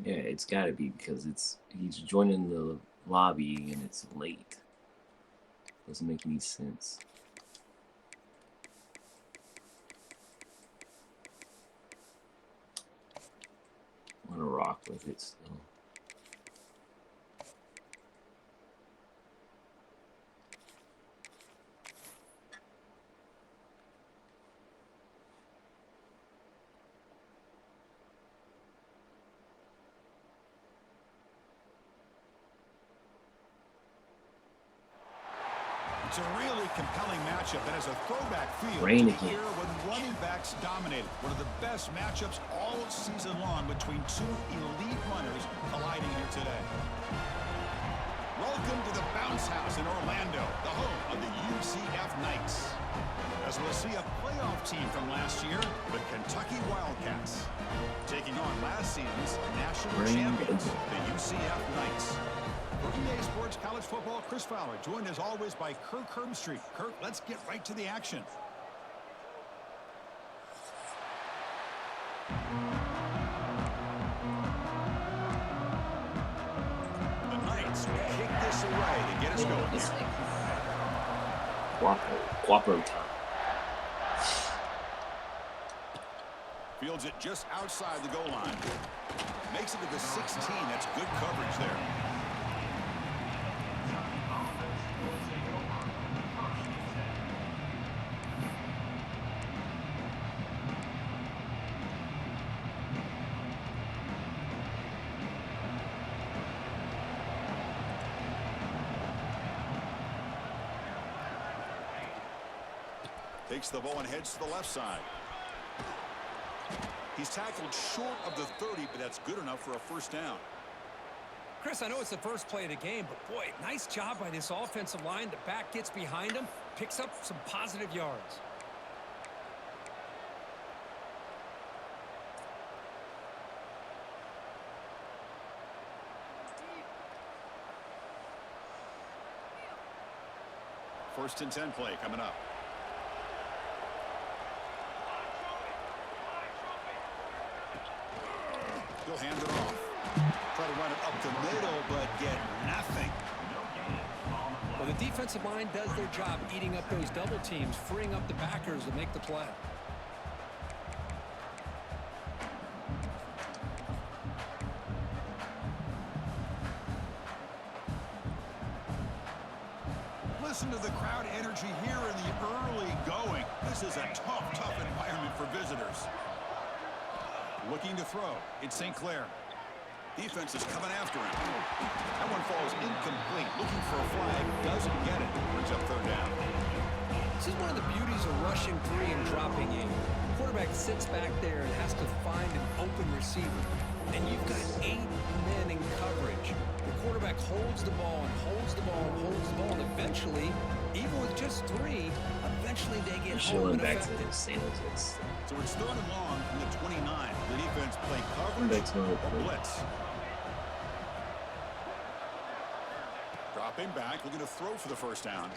Yeah, it's gotta be because he's joining the lobby and it's late. Doesn't make any sense. I'm gonna rock with it still. It's a really compelling matchup that has a throwback feel Rain to the era when running backs dominated. One of the best matchups all season long between two elite runners colliding here today. Welcome to the Bounce House in Orlando, the home of the UCF Knights. As we'll see a playoff team from last year, the Kentucky Wildcats, taking on last season's national champions, the UCF Knights. For EA Sports College Football, Chris Fowler, joined as always by Kirk Herbstreit. Kirk, let's get right to the action. The Knights will kick this away to get us going. It's like Guapo time. Fields it just outside the goal line. Makes it to the 16. That's good coverage there. Takes the ball and heads to the left side. He's tackled short of the 30, but that's good enough for a first down. Chris, I know it's the first play of the game, but boy, nice job by this offensive line. The back gets behind him, picks up some positive yards. First and 10 play coming up. He'll hand it off. Try to run it up the middle, but get nothing. Well, the defensive line does their job eating up those double teams, freeing up the backers to make the play. Listen to the crowd energy here in the early going. This is a tough environment for visitors. Looking to throw. It's St. Clair. Defense is coming after him. That one falls incomplete. Looking for a flag. Doesn't get it. Brings up third down. This is one of the beauties of rushing 3 and dropping 8. The quarterback sits back there and has to find an open receiver. And you've got 8 men in coverage. The quarterback holds the ball and holds the ball and holds the ball. And eventually, even with just 3, eventually they get home and back to effective. the sandwiches. So it's third and long from the 29. The defense play coverage or blitz. Dropping back, looking to throw for the first down.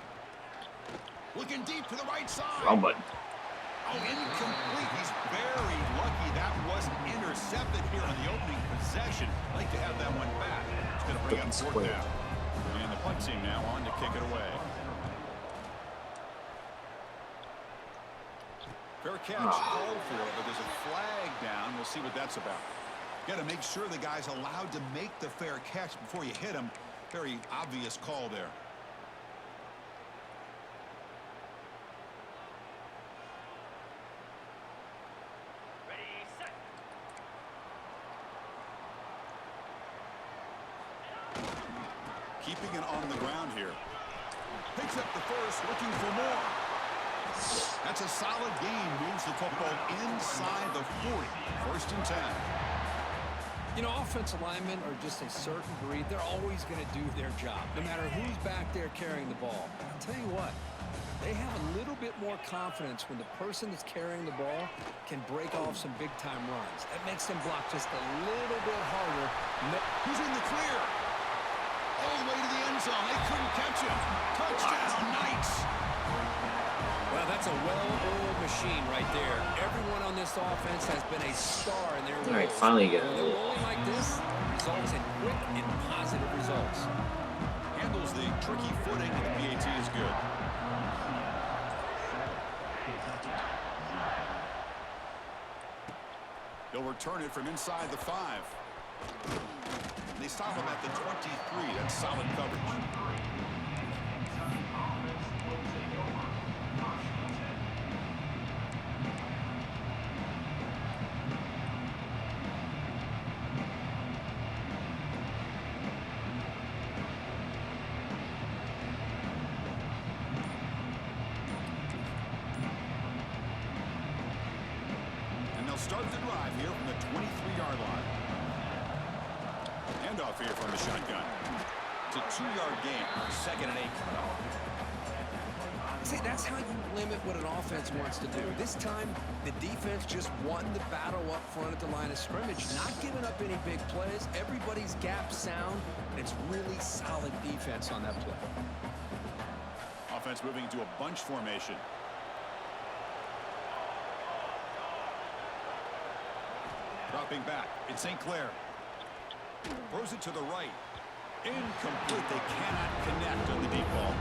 Looking deep to the right side. Wrong button. Oh, incomplete. He's very lucky that wasn't intercepted here on the opening possession. Like to have that one back. It's going to bring up fourth down. And the punt team now on to kick it away. Fair catch called for, but there's a flag down. We'll see what that's about. Got to make sure the guy's allowed to make the fair catch before you hit him. Very obvious call there. Ready, set. Keeping it on the ground here. Picks up the first, looking for more. That's a solid gain. Moves the football inside the 40. First and 10. You know, offensive linemen are just a certain breed. They're always going to do their job, no matter who's back there carrying the ball. I'll tell you what, they have a little bit more confidence when the person that's carrying the ball can break off some big-time runs. That makes them block just a little bit harder. Who's in the clear? All the way to the end zone. They couldn't catch him. Touchdown, Knights. Well, that's a well-oiled machine right there. Everyone on this offense has been a star in their roles. All right, finally get When they're rolling like this, results in quick and positive results. Handles the tricky footing, and the PAT is good. They'll return it from inside the 5. They stop him at the 23. That's solid coverage. Start the drive here from the 23-yard line. Handoff here from the shotgun. It's a 2-yard gain. Second and 8 coming up. See, that's how you limit what an offense wants to do. This time, the defense just won the battle up front at the line of scrimmage, not giving up any big plays. Everybody's gap sound, and it's really solid defense on that play. Offense moving into a bunch formation. Dropping back, it's St. Clair. Throws it to the right. Incomplete. They cannot connect on the deep ball.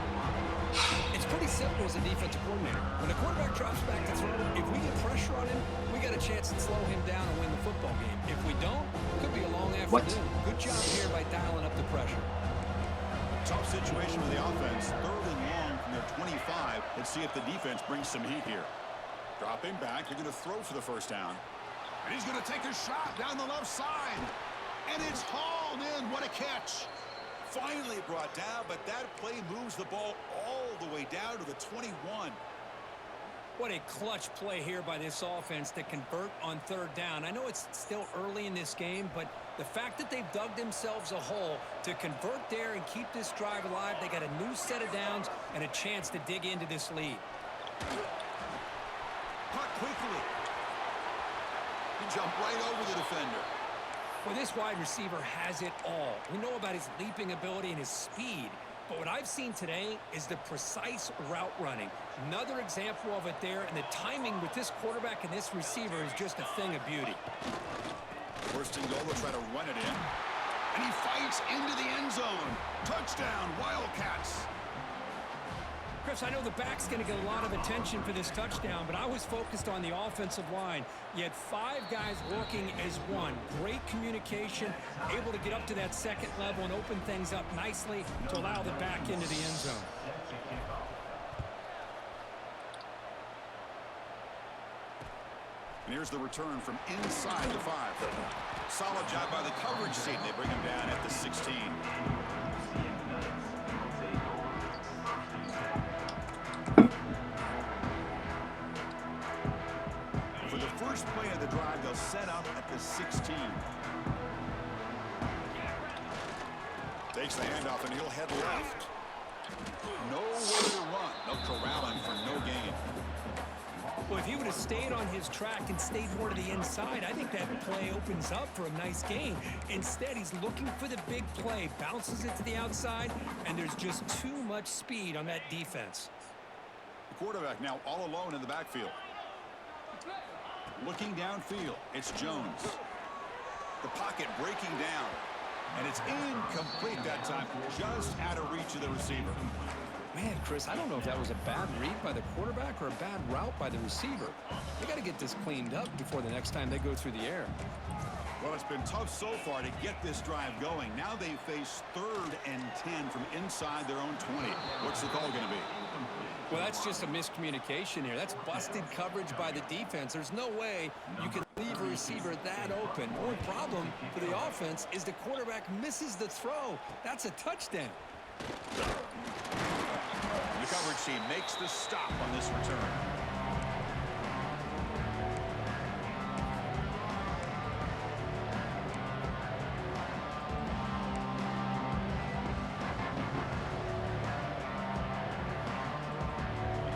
It's pretty simple as a defensive coordinator. When the quarterback drops back to throw, if we get pressure on him, we got a chance to slow him down and win the football game. If we don't, it could be a long afternoon. Good job here by dialing up the pressure. Tough situation with the offense. Third and long from their 25. Let's see if the defense brings some heat here. Dropping back. They're going to throw for the first down. And he's going to take a shot down the left side. And it's hauled in. What a catch. Finally brought down, but that play moves the ball all the way down to the 21. What a clutch play here by this offense to convert on third down. I know it's still early in this game, but the fact that they've dug themselves a hole to convert there and keep this drive alive, they got a new set of downs and a chance to dig into this lead. Caught quickly. He jumped right over the defender. Well, this wide receiver has it all. We know about his leaping ability and his speed, but what I've seen today is the precise route running. Another example of it there, and the timing with this quarterback and this receiver is just a thing of beauty. First and goal, they'll try to run it in. And he fights into the end zone. Touchdown, Wildcats. Chris, I know the back's going to get a lot of attention for this touchdown, but I was focused on the offensive line. You had 5 guys working as one. Great communication, able to get up to that second level and open things up nicely to allow the back into the end zone. And here's the return from inside the 5. Solid job by the coverage team. They bring him down at the 16. For the first play of the drive, they'll set up at the 16. Takes the handoff, and he'll head left. Nowhere to run. They'll corral him for no gain. Well, if he would have stayed on his track and stayed more to the inside, I think that play opens up for a nice gain. Instead, he's looking for the big play, bounces it to the outside, and there's just too much speed on that defense. The quarterback now all alone in the backfield. Looking downfield, it's Jones. The pocket breaking down. And it's incomplete that time, just out of reach of the receiver. Man, Chris, I don't know if that was a bad read by the quarterback or a bad route by the receiver. They got to get this cleaned up before the next time they go through the air. Well, it's been tough so far to get this drive going. Now they face 3rd and 10 from inside their own 20. What's the call going to be? Well, that's just a miscommunication here. That's busted coverage by the defense. There's no way you can leave a receiver that open. The only problem for the offense is the quarterback misses the throw. That's a touchdown. The coverage team makes the stop on this return.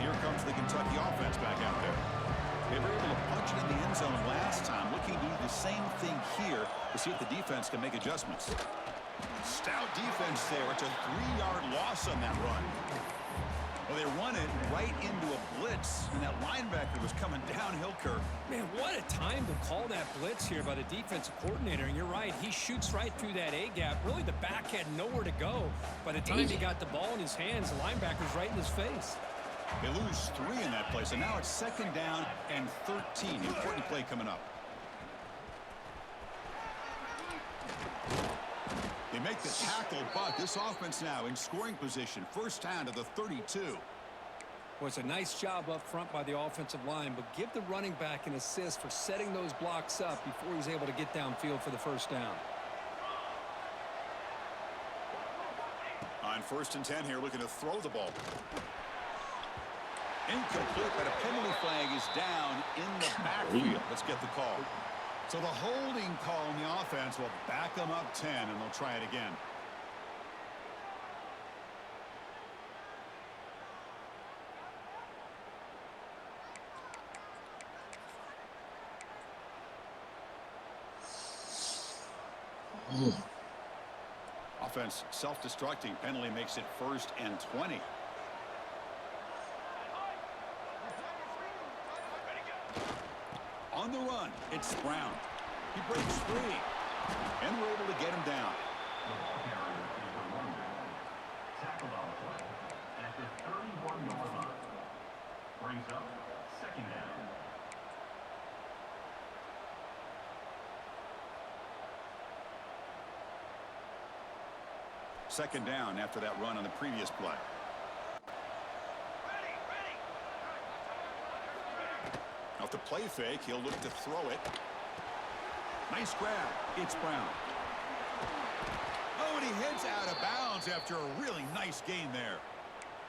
Here comes the Kentucky offense back out there. They were able to punch it in the end zone last time, looking to do the same thing here to see if the defense can make adjustments. Stout defense there. It's a 3-yard loss on that run. Well, they run it right into a blitz, and that linebacker was coming downhill, Kirk. Man, what a time to call that blitz here by the defensive coordinator. And you're right, he shoots right through that A-gap. Really, the back had nowhere to go. By the time he got the ball in his hands, the linebacker's right in his face. They lose 3 in that play, so now it's 2nd down and 13. Important play coming up. They make the tackle, but this offense now in scoring position. 1st down to the 32. Well, it's a nice job up front by the offensive line, but give the running back an assist for setting those blocks up before he's able to get downfield for the 1st down. On 1st and 10 here, looking to throw the ball. Incomplete, but a penalty flag is down in the backfield. Let's get the call. So the holding call in the offense will back them up 10, and they'll try it again. Offense self-destructing. Penalty makes it 1st and 20. On the run, it's Brown. He breaks free, and we're able to get him down. Tackled on the play at the 31-yard line. Brings up 2nd down. Second down after that run on the previous play. Off the play fake, he'll look to throw it. Nice grab. It's Brown. Oh, and he heads out of bounds after a really nice gain there.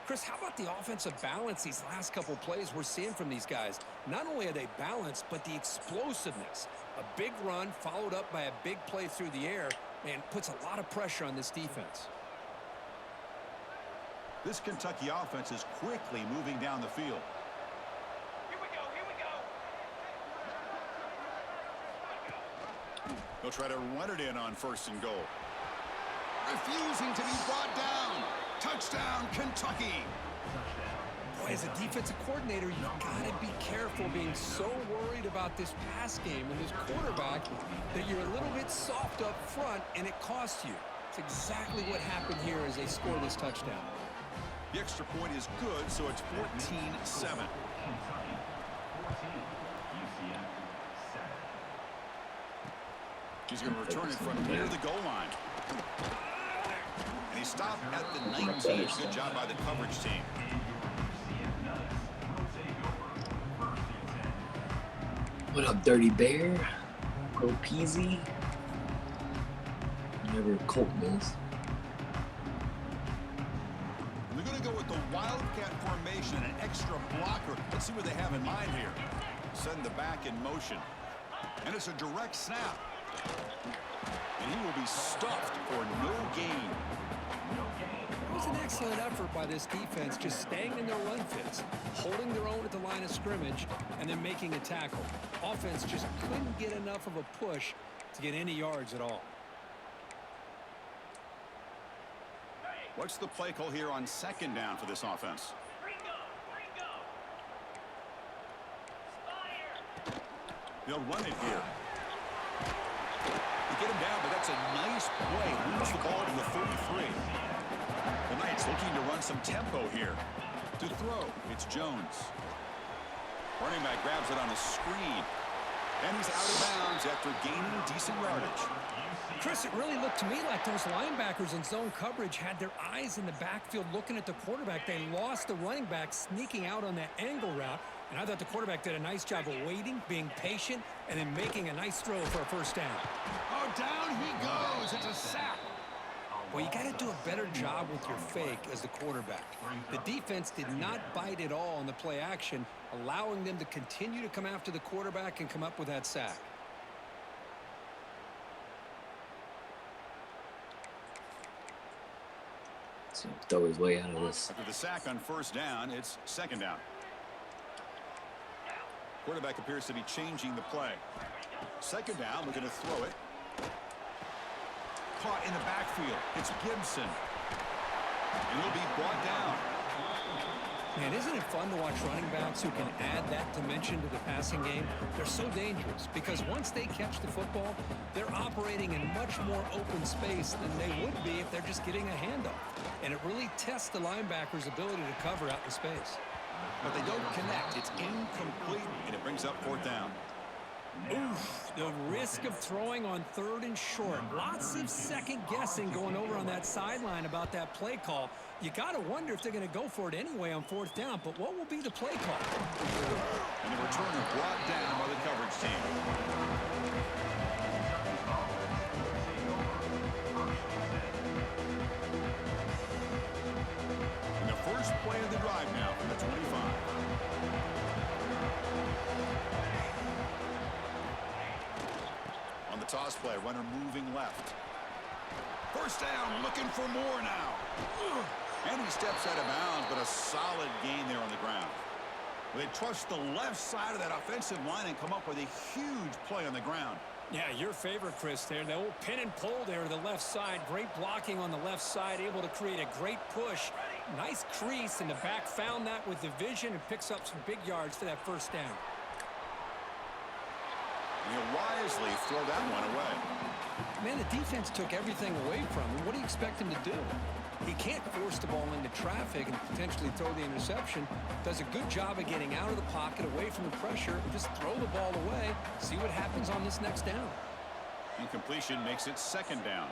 Chris, how about the offensive balance these last couple plays we're seeing from these guys? Not only are they balanced, but the explosiveness. A big run followed up by a big play through the air, man, puts a lot of pressure on this defense. This Kentucky offense is quickly moving down the field. They'll try to run it in on 1st and goal. Refusing to be brought down. Touchdown, Kentucky. Boy, as a defensive coordinator, you've got to be careful being so worried about this pass game and this quarterback that you're a little bit soft up front and it costs you. It's exactly what happened here as they score this touchdown. The extra point is good, so it's 14-7. He's going to return it from near the goal line. And he stopped at the 19. Good job by the coverage team. What up, Dirty Bear? Go Peasy. Whatever Colton is. They're going to go with the Wildcat formation, an extra blocker. Let's see what they have in mind here. Send the back in motion. And it's a direct snap. And he will be stuffed for no gain. It was an excellent effort by this defense, just staying in their run fits, holding their own at the line of scrimmage, and then making a tackle. Offense just couldn't get enough of a push to get any yards at all. What's the play call here on second down for this offense? They'll run it here. They get him down, but that's a nice play. Moves the ball to the 33. The Knights looking to run some tempo here. To throw, it's Jones. Running back grabs it on a screen. And he's out of bounds after gaining decent yardage. Chris, it really looked to me like those linebackers in zone coverage had their eyes in the backfield looking at the quarterback. They lost the running back sneaking out on that angle route. And I thought the quarterback did a nice job of waiting, being patient, and then making a nice throw for a first down. Oh, down he goes. It's a sack. Well, you got to do a better job with your fake as the quarterback. The defense did not bite at all on the play action, allowing them to continue to come after the quarterback and come up with that sack. So throw his way out of this. After the sack on first down, it's second down. Quarterback appears to be changing the play. Second down, looking to throw it. Caught in the backfield. It's Gibson. And he'll be brought down. Man, isn't it fun to watch running backs who can add that dimension to the passing game? They're so dangerous because once they catch the football, they're operating in much more open space than they would be if they're just getting a handoff. And it really tests the linebacker's ability to cover out in space. But they don't connect. It's incomplete, and it brings up fourth down. Oof, the risk of throwing on third and short. Lots of second guessing going over on that sideline about that play call. You got to wonder if they're going to go for it anyway on fourth down, but what will be the play call? And the return is brought down by the coverage team. And the first play of the drive now from the 25. On the toss play, runner moving left. First down, looking for more now. And he steps out of bounds, but a solid gain there on the ground. They trust the left side of that offensive line and come up with a huge play on the ground. Yeah, your favorite, Chris, there. The old pin and pull there to the left side. Great blocking on the left side, able to create a great push. Nice crease, and the back found that with the vision and picks up some big yards for that first down. And he'll wisely throw that one away. Man, the defense took everything away from him. What do you expect him to do? He can't force the ball into traffic and potentially throw the interception. Does a good job of getting out of the pocket, away from the pressure, and just throw the ball away. See what happens on this next down. Incompletion makes it second down.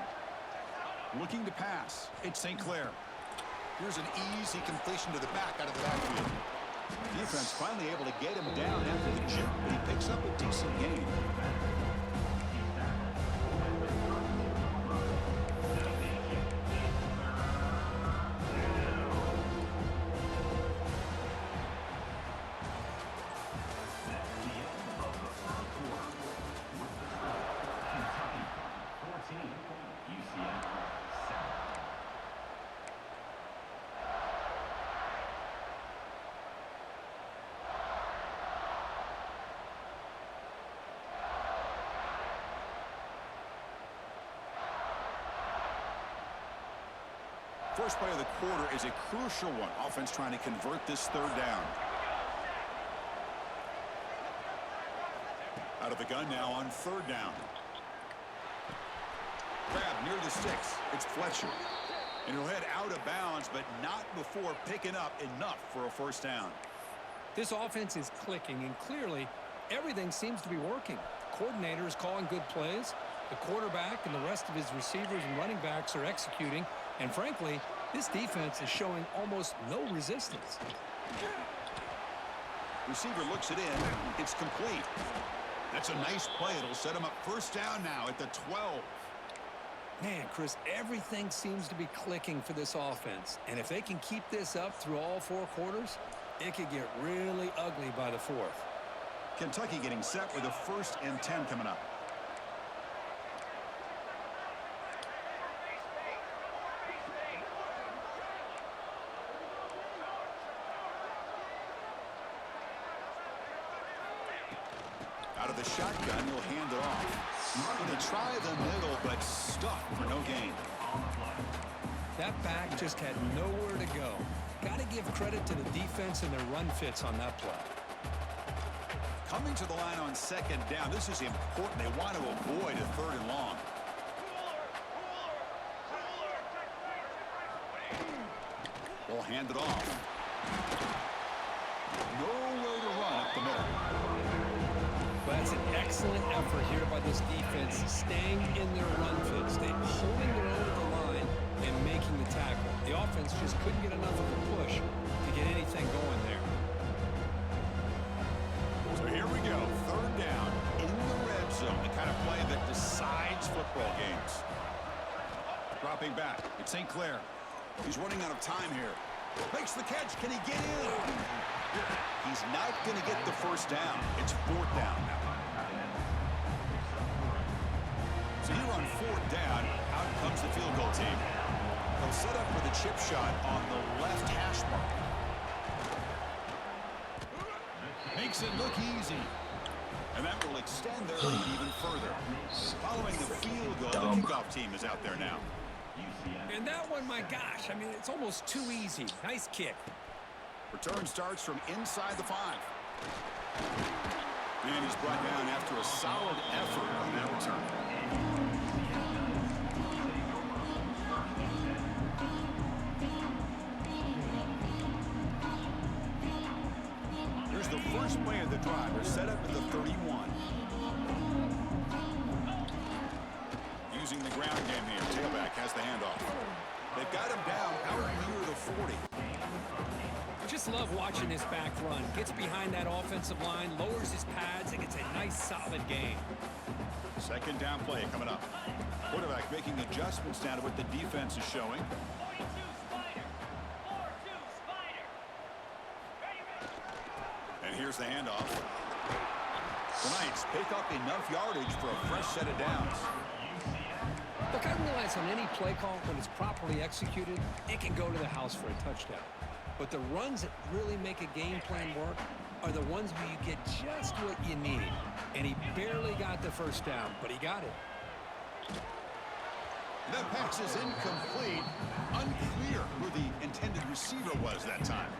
Looking to pass. It's St. Clair. Here's an easy completion to the back out of the backfield. Defense finally able to get him down after the chip, but he picks up a decent gain. First play of the quarter is a crucial one. Offense trying to convert this third down. Out of the gun now on third down. Grab near the sticks. It's Fletcher. And he'll head out of bounds, but not before picking up enough for a first down. This offense is clicking, and clearly everything seems to be working. The coordinator is calling good plays. The quarterback and the rest of his receivers and running backs are executing. And frankly, this defense is showing almost no resistance. Receiver looks it in. It's complete. That's a nice play. It'll set him up first down now at the 12. Man, Chris, everything seems to be clicking for this offense. And if they can keep this up through all 4 quarters, it could get really ugly by the 4th. Kentucky getting set with a 1st and 10 coming up. Out of the shotgun, he'll hand it off. Going to try the middle, but stuck for no gain. That back just had nowhere to go. Got to give credit to the defense and their run fits on that play. Coming to the line on 2nd down. This is important. They want to avoid a 3rd and long. They'll hand it off. Nowhere to run up the middle. But that's an excellent effort here by this defense, staying in their run fits. They're holding their own at the line and making the tackle. The offense just couldn't get enough of a push to get anything going there. So here we go. 3rd down in the red zone. The kind of play that decides football games. Dropping back. It's St. Clair. He's running out of time here. Makes the catch. Can he get in? He's not going to get the first down. It's 4th down. So here on 4th down, out comes the field goal team. They'll set up with a chip shot on the left hash mark. Makes it look easy. And that will extend their lead even further. Following the field goal, the kickoff team is out there now. And that one, my gosh, I mean, it's almost too easy. Nice kick. Return starts from inside the 5. And he's brought down after a solid effort on that return. Here's the first play of the drive. They're set up at the 31. Using the ground game here. Tailback has the handoff. They've got him down out near the 40. Just love watching this back run. Gets behind that offensive line, lowers his pads, and gets a nice solid gain. 2nd down play coming up. Quarterback making adjustments now to what the defense is showing. And here's the handoff. The Knights pick up enough yardage for a fresh set of downs. Look, I realize on any play call, when it's properly executed, it can go to the house for a touchdown. But the runs that really make a game plan work are the ones where you get just what you need. And he barely got the first down, but he got it. That pass is incomplete. Unclear who the intended receiver was that time.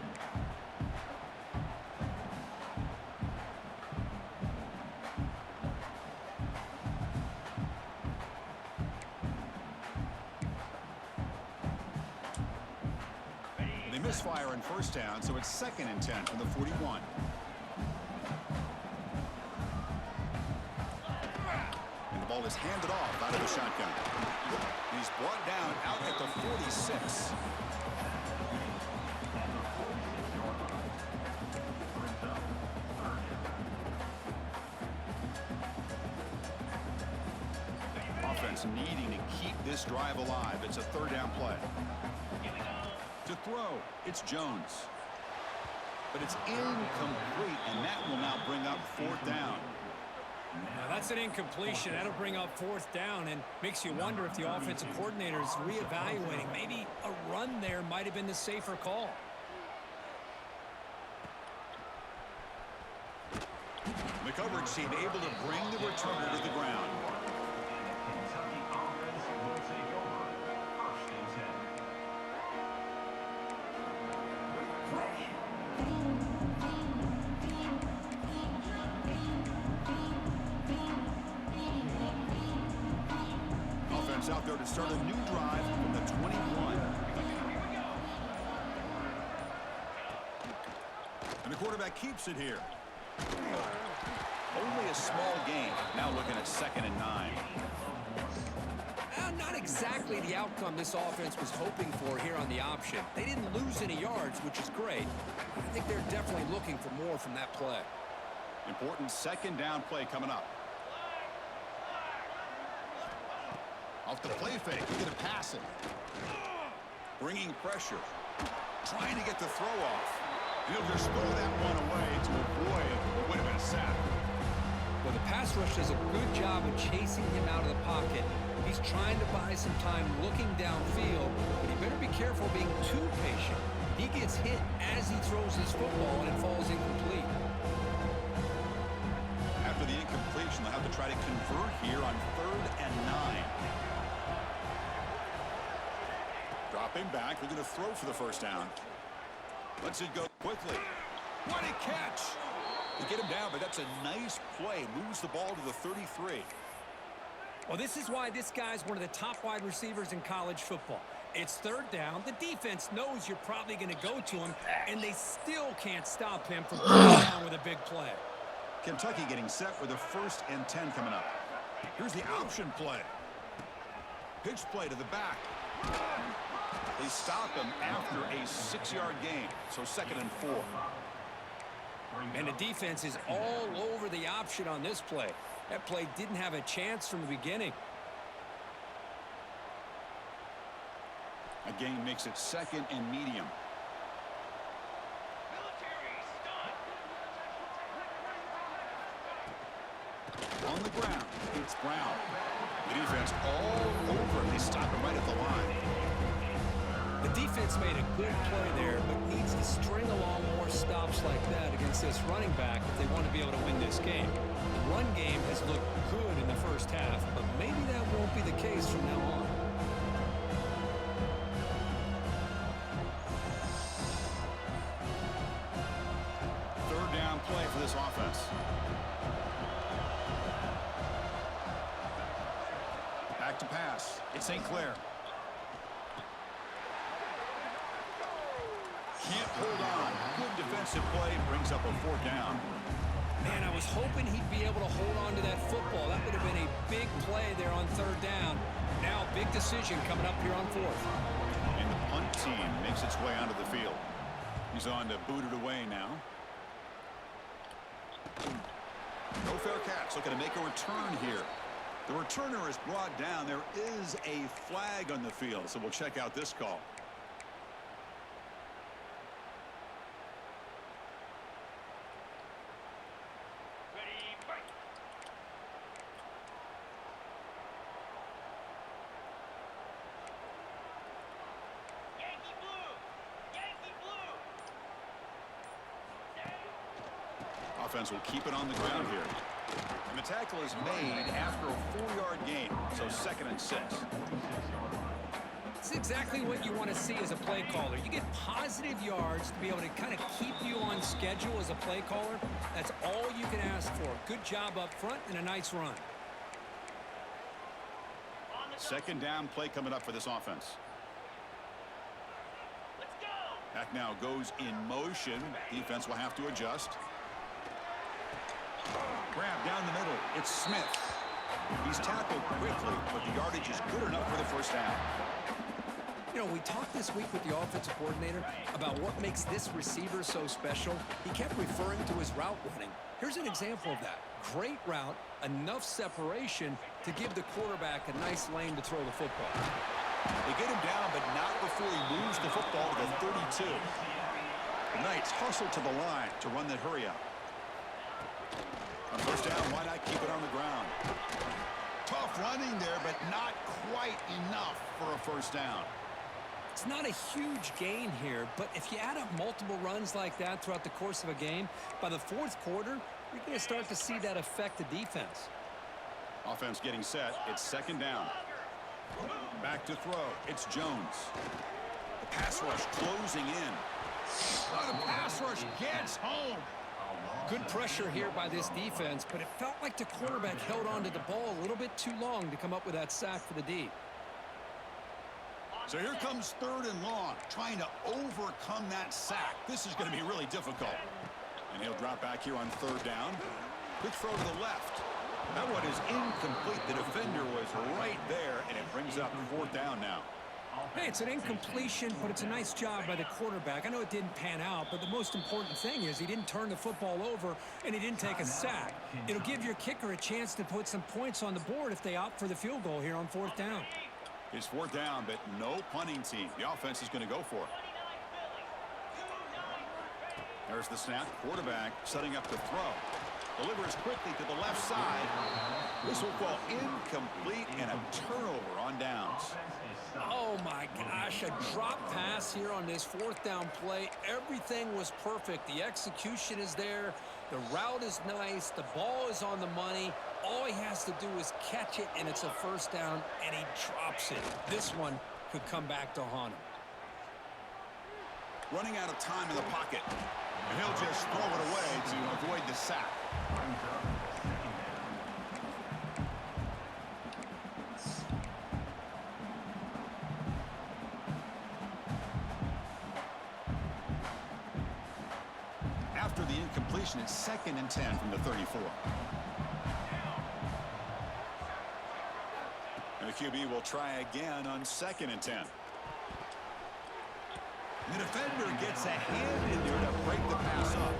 Misfire on 1st down, so it's 2nd and 10 from the 41. And the ball is handed off out of the shotgun. He's brought down out at the 46. Offense needing to keep this drive alive. It's a 3rd down play. To throw, it's Jones. But it's incomplete, and that will now bring up 4th down. Now that's an incompletion. That'll bring up 4th down and makes you wonder if the offensive coordinator is reevaluating. Maybe a run there might have been the safer call. The coverage team able to bring the returner to the ground. Kentucky offense will take over 1st and 10. Offense out there to start a new drive from the 21. And the quarterback keeps it here. Only a small gain. Now looking at 2nd and 9. Not exactly the outcome this offense was hoping for here on the option. They didn't lose any yards, which is great. I think they're definitely looking for more from that play. Important second down play coming up. Off the play fake, he's going to pass it. Bringing pressure. Trying to get the throw off. He'll just throw that one away to avoid what would have been a sack. Well, the pass rush does a good job of chasing him out of the pocket. He's trying to buy some time looking downfield, but he better be careful being too patient. He gets hit as he throws his football and it falls incomplete. After the incompletion, they'll have to try to convert here on 3rd and 9. Dropping back, they're going to throw for the first down. Lets it go quickly. What a catch! They get him down, but that's a nice play. Moves the ball to the 33. Well, this is why this guy's one of the top wide receivers in college football. It's 3rd down. The defense knows you're probably going to go to him, and they still can't stop him from going down with a big play. Kentucky getting set for the 1st and 10 coming up. Here's the option play. Pitch play to the back. They stop him after a 6-yard gain, so 2nd and 4. And the defense is all over the option on this play. That play didn't have a chance from the beginning. A gain makes it 2nd and medium. On the ground, it's Brown. The defense all over him. They stop him right at the line. The defense made a good play there, but needs to string along more stops like that against this running back if they want to be able to win this game. The run game has looked good in the first half, but maybe that won't be the case from now on. Third down play for this offense. Back to pass. It's St. Clair. Can't hold on. Good defensive play. Brings up a 4th down. Man, I was hoping he'd be able to hold on to that football. That would have been a big play there on 3rd down. Now, big decision coming up here on 4th. And the punt team makes its way onto the field. He's on to boot it away now. No fair catch. Looking to make a return here. The returner is brought down. There is a flag on the field, so we'll check out this call. Offense will keep it on the ground here. And the tackle is made after a 4-yard gain, so 2nd and 6. It's exactly what you want to see as a play caller. You get positive yards to be able to kind of keep you on schedule as a play caller. That's all you can ask for. Good job up front and a nice run. 2nd down play coming up for this offense. Back now goes in motion. Defense will have to adjust. Grab down the middle. It's Smith. He's tackled quickly, but the yardage is good enough for the first down. You know, we talked this week with the offensive coordinator about what makes this receiver so special. He kept referring to his route running. Here's an example of that. Great route, enough separation to give the quarterback a nice lane to throw the football. They get him down, but not before he moves the football to the 32. The Knights hustle to the line to run that hurry out. On first down, why not keep it on the ground? Tough running there, but not quite enough for a first down. It's not a huge gain here, but if you add up multiple runs like that throughout the course of a game, by the 4th quarter, you're going to start to see that affect the defense. Offense getting set. It's 2nd down. Back to throw. It's Jones. The pass rush closing in. Oh, the pass rush gets home. Good pressure here by this defense, but it felt like the quarterback held on to the ball a little bit too long to come up with that sack for the D. So here comes 3rd and long, trying to overcome that sack. This is going to be really difficult. And he'll drop back here on 3rd down. Quick throw to the left. That one is incomplete. The defender was right there, and it brings up 4th down now. Hey, it's an incompletion, but it's a nice job by the quarterback. I know it didn't pan out, but the most important thing is he didn't turn the football over and he didn't take a sack. It'll give your kicker a chance to put some points on the board if they opt for the field goal here on 4th down. It's 4th down, but no punting team. The offense is going to go for it. There's the snap. Quarterback setting up to throw. Delivers quickly to the left side. This will fall incomplete and a turnover on downs. Oh, my gosh, a drop pass here on this 4th down play. Everything was perfect. The execution is there. The route is nice. The ball is on the money. All he has to do is catch it, and it's a 1st down, and he drops it. This one could come back to haunt him. Running out of time in the pocket. And he'll just throw it away to avoid the sack. After the incompletion, it's 2nd and 10 from the 34. And the QB will try again on 2nd and 10. The defender gets a hand in there to break the pass up.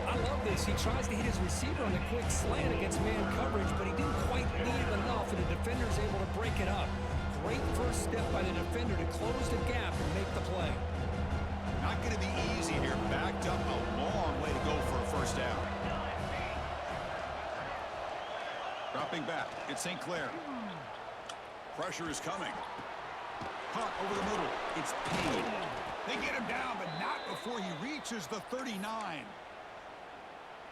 I love this. He tries to hit his receiver on a quick slant against man coverage, but he didn't quite leave enough, and the defender's able to break it up. Great first step by the defender to close the gap and make the play. Not going to be easy here. Backed up a long way to go for a 1st down. Dropping back. It's St. Clair. Pressure is coming. Caught over the middle. It's Payne. They get him down, but not before he reaches the 39.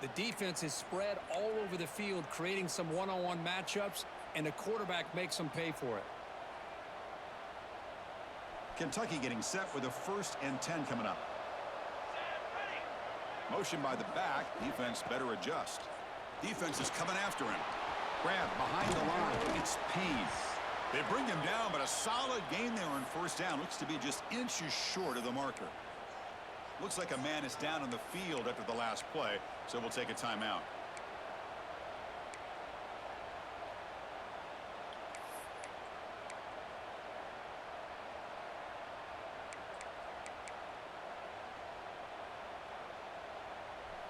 The defense is spread all over the field, creating some one-on-one matchups, and the quarterback makes them pay for it. Kentucky getting set with a 1st and 10 coming up. Motion by the back. Defense better adjust. Defense is coming after him. Grab behind the line. It's Payne. They bring him down, but a solid gain there on 1st down. Looks to be just inches short of the marker. Looks like a man is down on the field after the last play, so we'll take a timeout.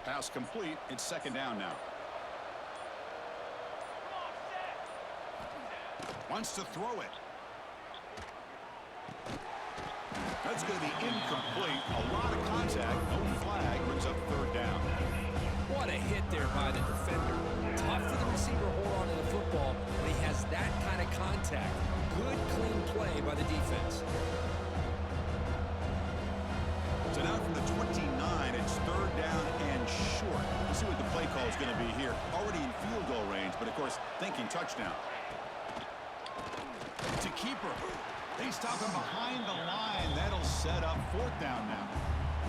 Pass complete. It's 2nd down now. Wants to throw it. That's going to be incomplete. A lot of contact. No flag. Brings up 3rd down. What a hit there by the defender. Tough for the receiver to hold on to the football, but he has that kind of contact. Good, clean play by the defense. So now from the 29, it's 3rd down and short. Let's see what the play call is going to be here. Already in field goal range, but of course, thinking touchdown. To keeper. They stop him behind the line. That'll set up 4th down now.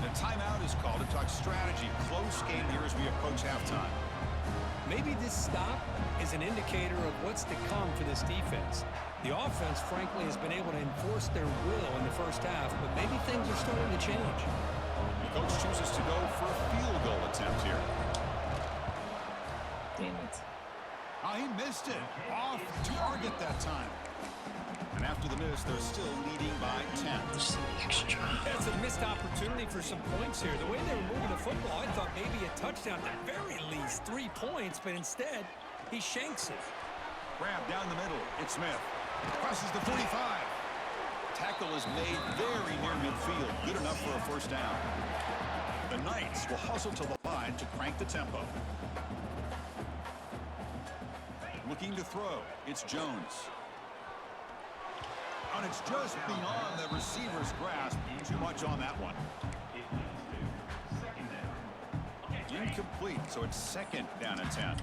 The timeout is called to talk strategy. Close game here as we approach halftime. Maybe this stop is an indicator of what's to come for this defense. The offense, frankly, has been able to enforce their will in the 1st half, but maybe things are starting to change. The coach chooses to go for a field goal attempt here. Damn it. Oh, he missed it. Off target that time. And after the miss, they're still leading by 10. Extra. That's a missed opportunity for some points here. The way they were moving the football, I thought maybe a touchdown at the very least, 3 points, but instead, he shanks it. Grab down the middle. It's Smith. Crosses the 45. Tackle is made very near midfield. Good enough for a 1st down. The Knights will hustle to the line to crank the tempo. Looking to throw. It's Jones. And it's just beyond the receiver's grasp. Too much on that one. Incomplete, so it's 2nd down and 10.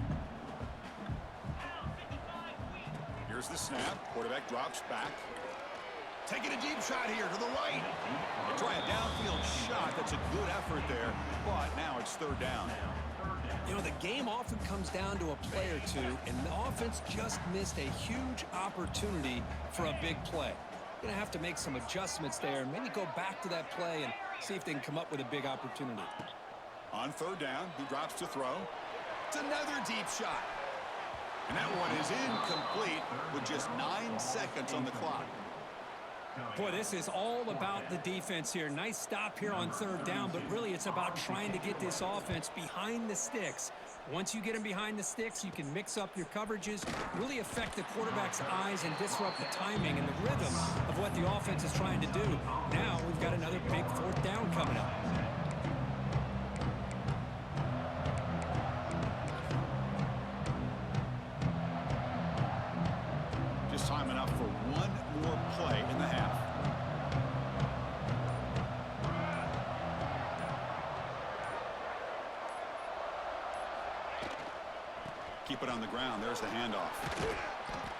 Here's the snap. Quarterback drops back. Taking a deep shot here to the right. They try a downfield shot. That's a good effort there, but now it's 3rd down. You know, the game often comes down to a play or two, and the offense just missed a huge opportunity for a big play. Going to have to make some adjustments there and maybe go back to that play and see if they can come up with a big opportunity. On 3rd down, he drops to throw. It's another deep shot. And that one is incomplete with just 9 seconds on the clock. Boy, this is all about the defense here. Nice stop here on third down, but really it's about trying to get this offense behind the sticks. Once you get them behind the sticks, you can mix up your coverages, really affect the quarterback's eyes and disrupt the timing and the rhythm of what the offense is trying to do. Now we've got another big fourth down coming up. Just time enough for one more play in the half. Keep it on the ground. There's the handoff.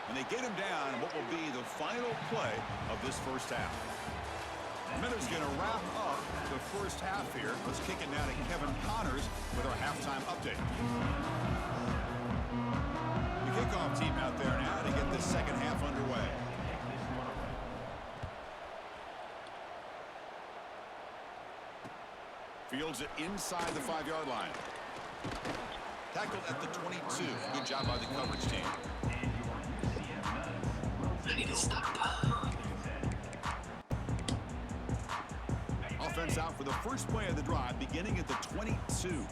And they get him down in what will be the final play of this first half. Miller's going to wrap up the first half here. Let's kick it now to Kevin Connors with our halftime update. The kickoff team out there now to get the second half underway. Fields it inside the 5-yard line. Tackled at the 22. Good job by the coverage team. I need to stop. Offense out for the first play of the drive, beginning at the 22.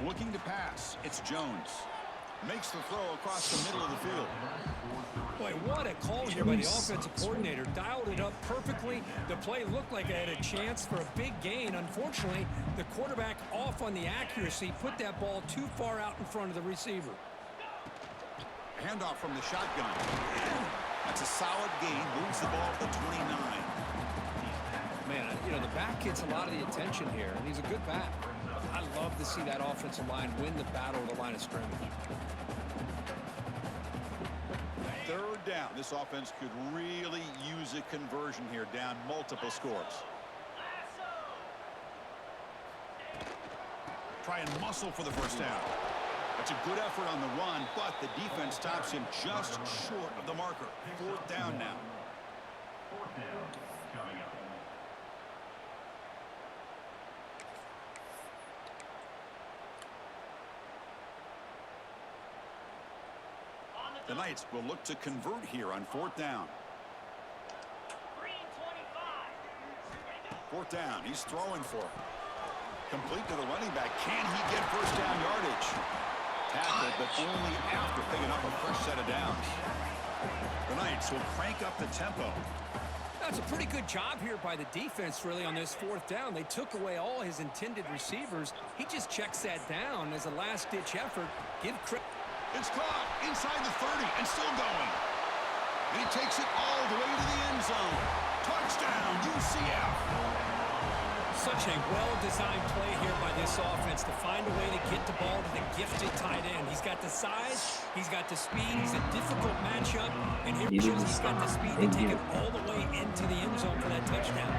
Looking to pass. It's Jones. Makes the throw across the middle of the field. Boy, what a call here by the offensive coordinator. Dialed it up perfectly. The play looked like it had a chance for a big gain. Unfortunately, the quarterback off on the accuracy, put that ball too far out in front of the receiver. Handoff from the shotgun. That's a solid gain. Moves the ball to the 29. Man, you know, the back gets a lot of the attention here, and he's a good back. I love to see that offensive line win the battle of the line of scrimmage. Third down. This offense could really use a conversion here, down multiple scores. Try and muscle for the first down. That's a good effort on the run, but the defense stops him just short of the marker. Fourth down now. Fourth down coming up. The Knights will look to convert here on fourth down. Fourth down. He's throwing for it. Complete to the running back. Can he get first down yardage? Tackled, but only after picking up a fresh set of downs. The Knights will crank up the tempo. That's a pretty good job here by the defense, really, on this fourth down. They took away all his intended receivers. He just checks that down as a last-ditch effort. Give credit. It's caught inside the 30 and still going. And he takes it all the way to the end zone. Touchdown, UCF. Such a well-designed play here by this offense to find a way to get the ball to the gifted tight end. He's got the size, he's got the speed, he's a difficult matchup, and here he's got the speed to take it all the way into the end zone for that touchdown.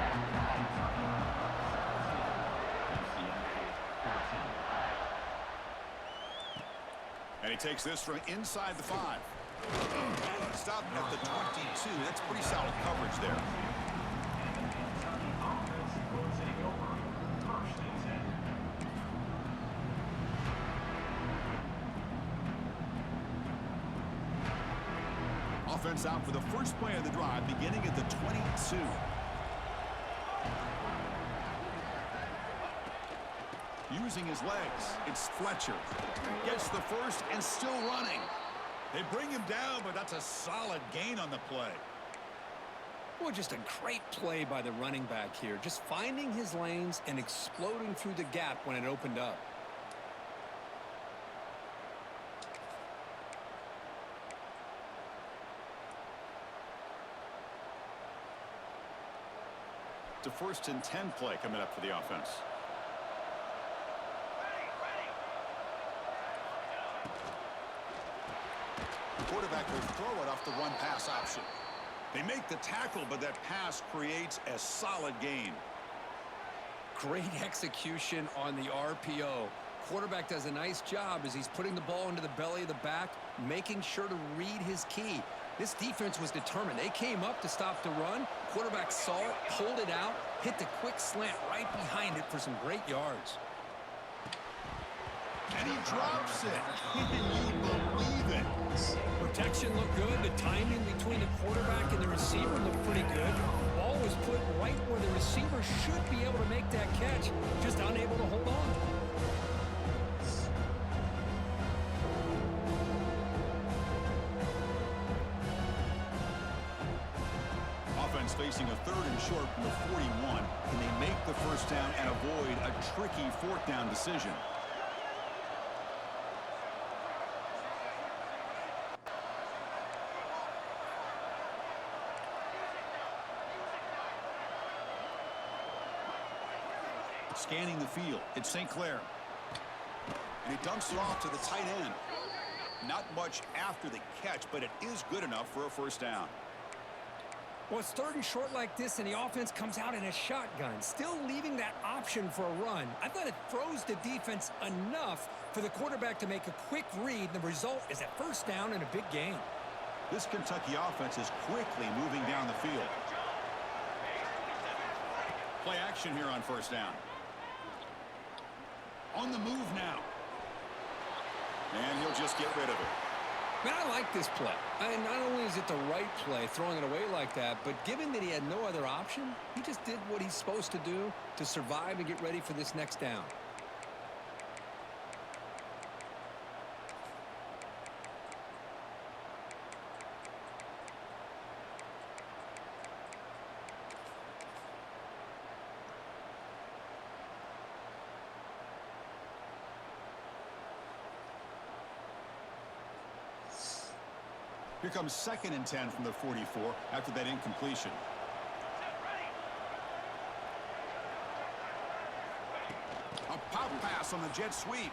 And he takes this from inside the 5. Stop at the 22. That's pretty solid coverage there. Offense out for the first play of the drive, beginning at the 22. Using his legs, it's Fletcher. Gets the first and still running. They bring him down, but that's a solid gain on the play. Boy, just a great play by the running back here. Just finding his lanes and exploding through the gap when it opened up. It's a 1st and 10 play coming up for the offense. The quarterback will throw it off the run-pass option. They make the tackle, but that pass creates a solid gain. Great execution on the RPO. Quarterback does a nice job as he's putting the ball into the belly of the back, making sure to read his key. This defense was determined. They came up to stop the run. Quarterback saw it, pulled it out, hit the quick slant right behind it for some great yards. And he drops it. Can you believe it? Protect protection looked good. The timing between the quarterback and the receiver looked pretty good. Ball was put right where the receiver should be able to make that catch, just unable to hold on. Offense facing a 3rd and short from the 41. Can they make the first down and avoid a tricky 4th down decision? Scanning the field, it's St. Clair. And he dumps it off to the tight end. Not much after the catch, but it is good enough for a first down. Well, it's 3rd and short like this, and the offense comes out in a shotgun, still leaving that option for a run. I thought it throws the defense enough for the quarterback to make a quick read. The result is a first down and a big gain. This Kentucky offense is quickly moving down the field. Play action here on first down. On the move now. And he'll just get rid of it. Man, I like this play. Not only is it the right play, throwing it away like that, but given that he had no other option, he just did what he's supposed to do to survive and get ready for this next down. Here comes 2nd and 10 from the 44 after that incompletion. A pop pass on the jet sweep.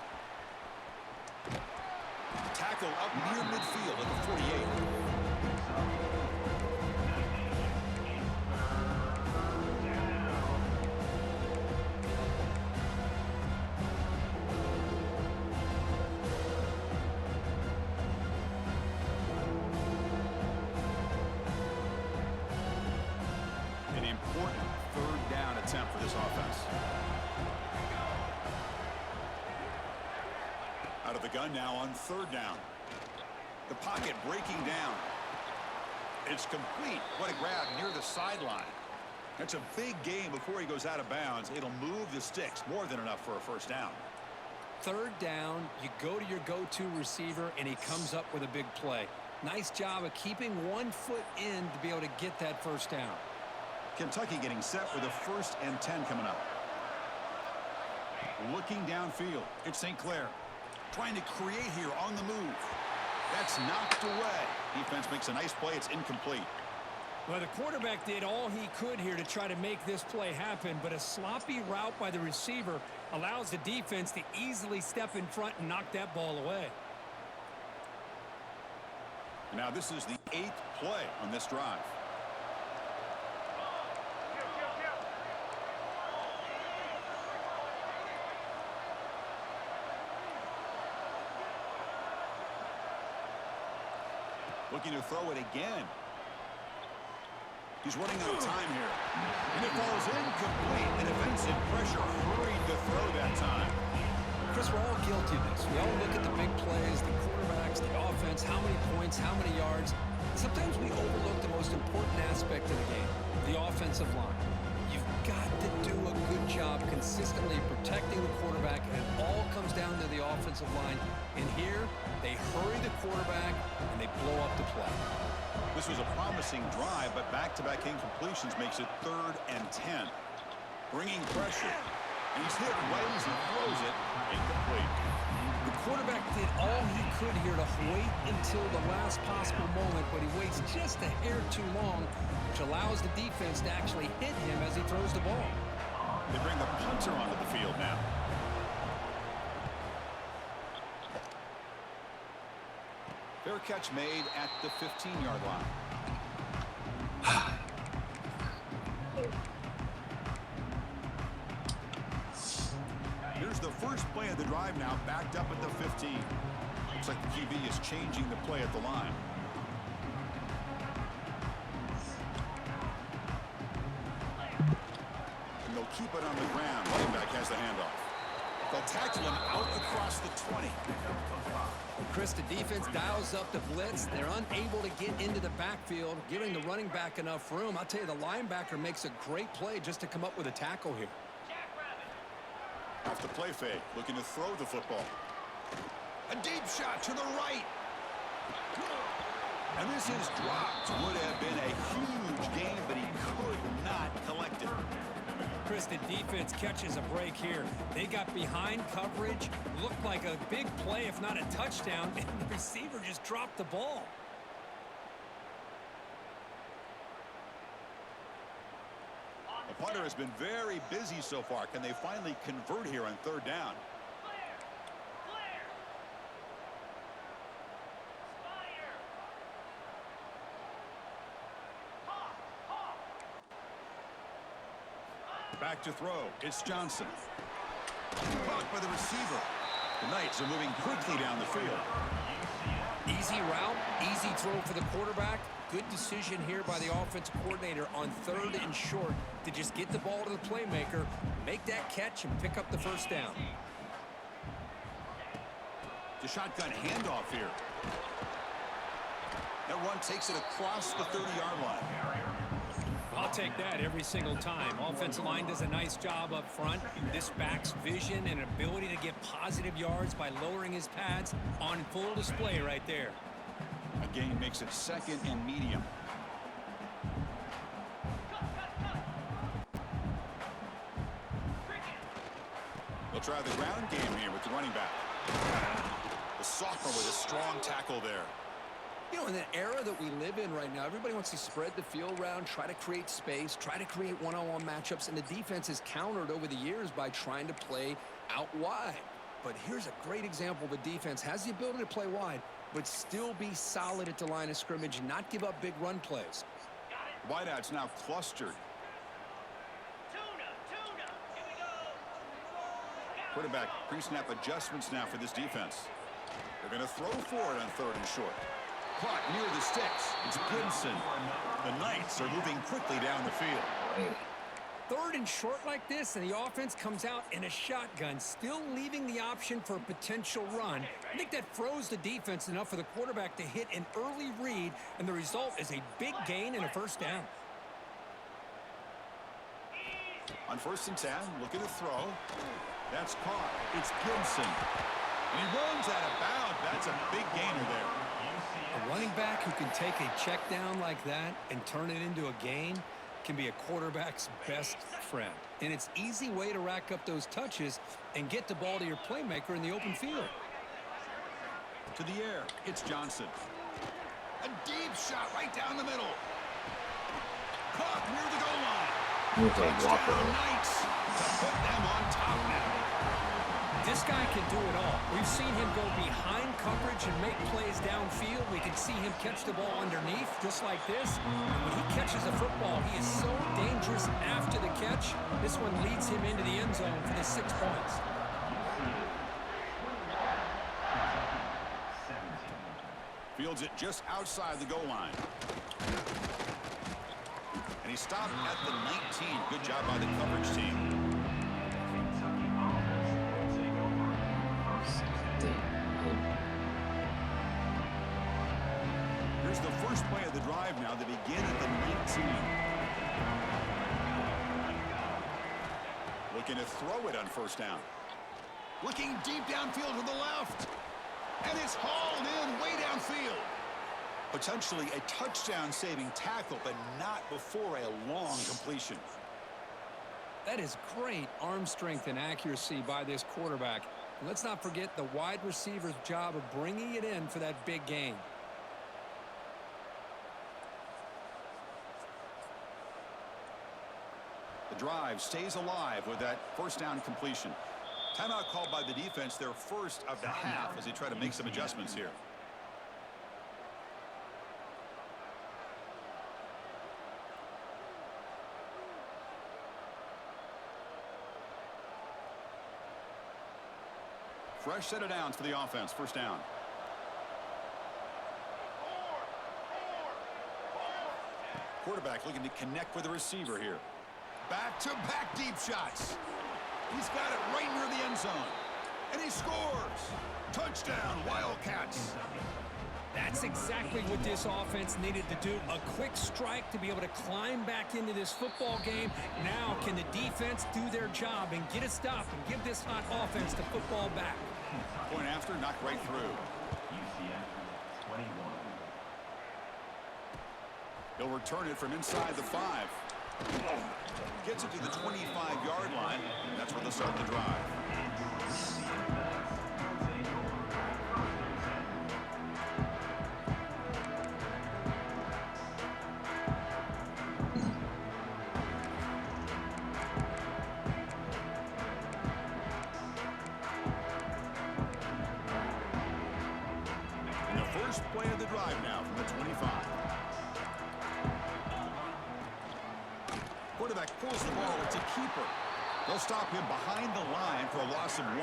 Tackle up near midfield at the 48. Attempt for this offense. Out of the gun now on 3rd down. The pocket breaking down. It's complete. What a grab near the sideline. That's a big gain before he goes out of bounds. It'll move the sticks. More than enough for a first down. 3rd down, you go to your go-to receiver, and he comes up with a big play. Nice job of keeping one foot in to be able to get that first down. Kentucky getting set with a 1st and 10 coming up. Looking downfield, it's St. Clair. Trying to create here on the move. That's knocked away. Defense makes a nice play. It's incomplete. Well, the quarterback did all he could here to try to make this play happen, but a sloppy route by the receiver allows the defense to easily step in front and knock that ball away. Now this is the 8th play on this drive. Looking to throw it again. He's running out of time here. And it falls incomplete. And defensive pressure hurried to throw that time. Chris, we're all guilty of this. We all look at the big plays, the quarterbacks, the offense, how many points, how many yards. Sometimes we overlook the most important aspect of the game, the offensive line. You've got to do a good job consistently protecting the quarterback, and it all comes down to the offensive line. And here, they hurry the quarterback, and they blow up the play. This was a promising drive, but back-to-back incompletions makes it 3rd and 10. Bringing pressure. And he's hit right as he throws it. Incomplete. The quarterback did all he could here to wait until the last possible moment, but he waits just a hair too long, which allows the defense to actually hit him as he throws the ball. They bring the punter onto the field now. Fair catch made at the 15-yard line. Here's the first play of the drive now, backed up at the 15. Looks like the QB is changing the play at the line. And they'll keep it on the ground. Running back has the handoff. They'll tackle him out across the 20. Chris, the defense dials up the blitz. They're unable to get into the backfield, giving the running back enough room. I'll tell you, the linebacker makes a great play just to come up with a tackle here. Off the play fake, looking to throw the football. A deep shot to the right. And this is dropped. Would have been a huge gain, but he could not collect it. Chris, the defense catches a break here. They got behind coverage, looked like a big play, if not a touchdown, and the receiver just dropped the ball. The punter has been very busy so far. Can they finally convert here on third down? Back to throw. It's Johnson. Caught by the receiver. The Knights are moving quickly down the field. Easy route, easy throw for the quarterback. Good decision here by the offensive coordinator on third and short to just get the ball to the playmaker, make that catch, and pick up the first down. The shotgun handoff here. That run takes it across the 30-yard line. I'll take that every single time. Offensive line does a nice job up front. This back's vision and ability to get positive yards by lowering his pads on full display right there. A gain makes it second and medium. They'll try the ground game here with the running back. The sophomore with a strong tackle there. You know, in the era that we live in right now, everybody wants to spread the field around, try to create space, try to create one-on-one matchups, and the defense has countered over the years by trying to play out wide. But here's a great example of a defense has the ability to play wide, but still be solid at the line of scrimmage and not give up big run plays. Wideouts now clustered. Quarterback pre-snap adjustments now for this defense. They're going to throw for it on third and short. Caught near the sticks. It's Gibson. The Knights are moving quickly down the field. Third and short like this, and the offense comes out in a shotgun, still leaving the option for a potential run. I think that froze the defense enough for the quarterback to hit an early read, and the result is a big gain and a first down. On 1st and 10, looking to throw. That's caught. It's Gibson. And he runs out of bounds. That's a big gainer there. A running back who can take a check down like that and turn it into a gain can be a quarterback's best friend. And it's an easy way to rack up those touches and get the ball to your playmaker in the open field. To the air, it's Johnson. A deep shot right down the middle. Caught near the goal line. Touchdown Knights to put them on top now. This guy can do it all. We've seen him go behind coverage and make plays downfield. We can see him catch the ball underneath, just like this. And when he catches a football, he is so dangerous after the catch. This one leads him into the end zone for the 6 points. Fields it just outside the goal line. And he stopped at the 19. Good job by the coverage team. Here's the first play of the drive now. They begin at the 19. Looking to throw it on first down. Looking deep downfield to the left. And it's hauled in way downfield. Potentially a touchdown-saving tackle, but not before a long completion. That is great arm strength and accuracy by this quarterback. And let's not forget the wide receiver's job of bringing it in for that big gain. The drive stays alive with that first down completion. Timeout called by the defense, their first of the half, as they try to make some adjustments here. Fresh set of downs for the offense. First down. Quarterback looking to connect with the receiver here. Back-to-back deep shots. He's got it right near the end zone. And he scores. Touchdown, Wildcats. That's exactly what this offense needed to do. A quick strike to be able to climb back into this football game. Now can the defense do their job and get a stop and give this hot offense the football back? Point after, knocked right through. UCF 21. He'll return it from inside the 5. Gets it to the 25-yard line. That's where they'll start the drive. And the first play of the drive now from the 25. Quarterback pulls the ball. It's a keeper. They'll stop him behind the line for a loss of 1.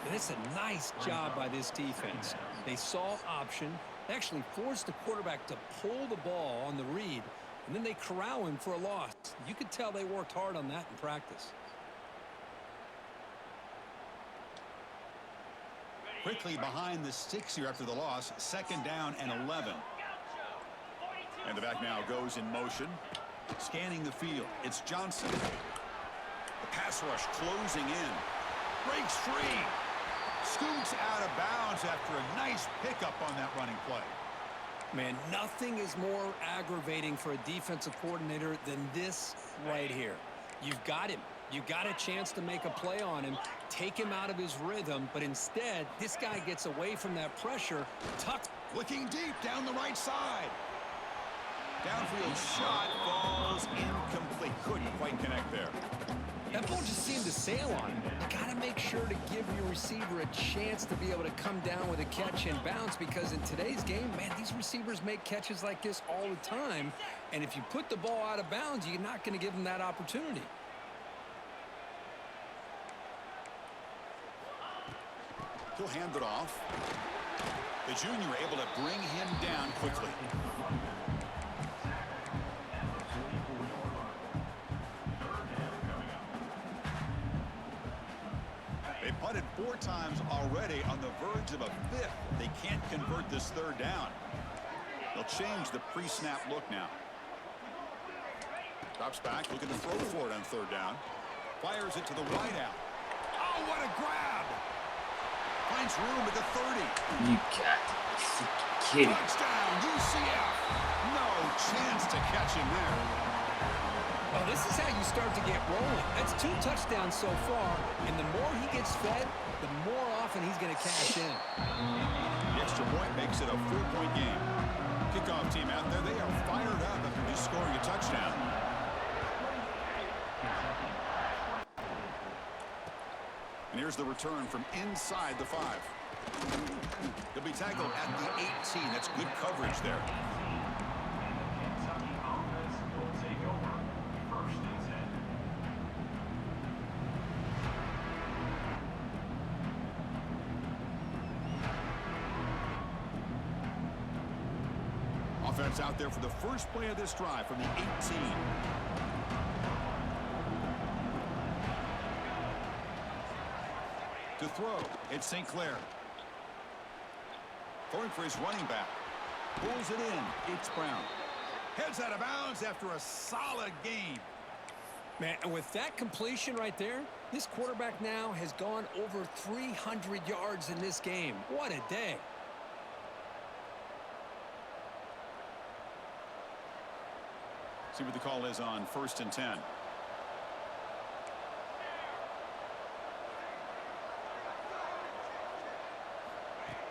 And it's a nice job by this defense. They saw option. They actually forced the quarterback to pull the ball on the read, and then they corral him for a loss. You could tell they worked hard on that in practice. Quickly behind the sticks here after the loss. 2nd down and 11. And the back now goes in motion. Scanning the field. It's Johnson. The pass rush closing in. Breaks free. Scoots out of bounds after a nice pickup on that running play. Man, nothing is more aggravating for a defensive coordinator than this right here. You've got him. You got a chance to make a play on him, take him out of his rhythm, but instead, this guy gets away from that pressure, tucked. Looking deep down the right side. Downfield shot falls incomplete. Couldn't quite connect there. That ball just seemed to sail on him. You got to make sure to give your receiver a chance to be able to come down with a catch and bounce, because in today's game, man, these receivers make catches like this all the time, and if you put the ball out of bounds, you're not going to give them that opportunity. He'll hand it off. The junior able to bring him down quickly. They punted 4 times already, on the verge of a 5th. They can't convert this 3rd down. They'll change the pre-snap look now. Drops back, looking to throw for it on 3rd down. Fires it to the wideout. Oh, what a grab! Finds room at the 30. You got to be kidding. Touchdown, UCF. No chance to catch him there. Well, this is how you start to get rolling. That's 2 touchdowns so far, and the more he gets fed, the more often he's going to cash in. The extra point makes it a 4-point game. Kickoff team out there, they are fired up after just scoring a touchdown. And here's the return from inside the 5. He'll be tackled at the 18. That's good coverage there. Kentucky offense will take over. 1st and 10. Offense out there for the first play of this drive from the 18. To throw, it's St. Clair. Throwing for his running back. Pulls it in. It's Brown. Heads out of bounds after a solid game. Man, and with that completion right there, this quarterback now has gone over 300 yards in this game. What a day. See what the call is on 1st and 10.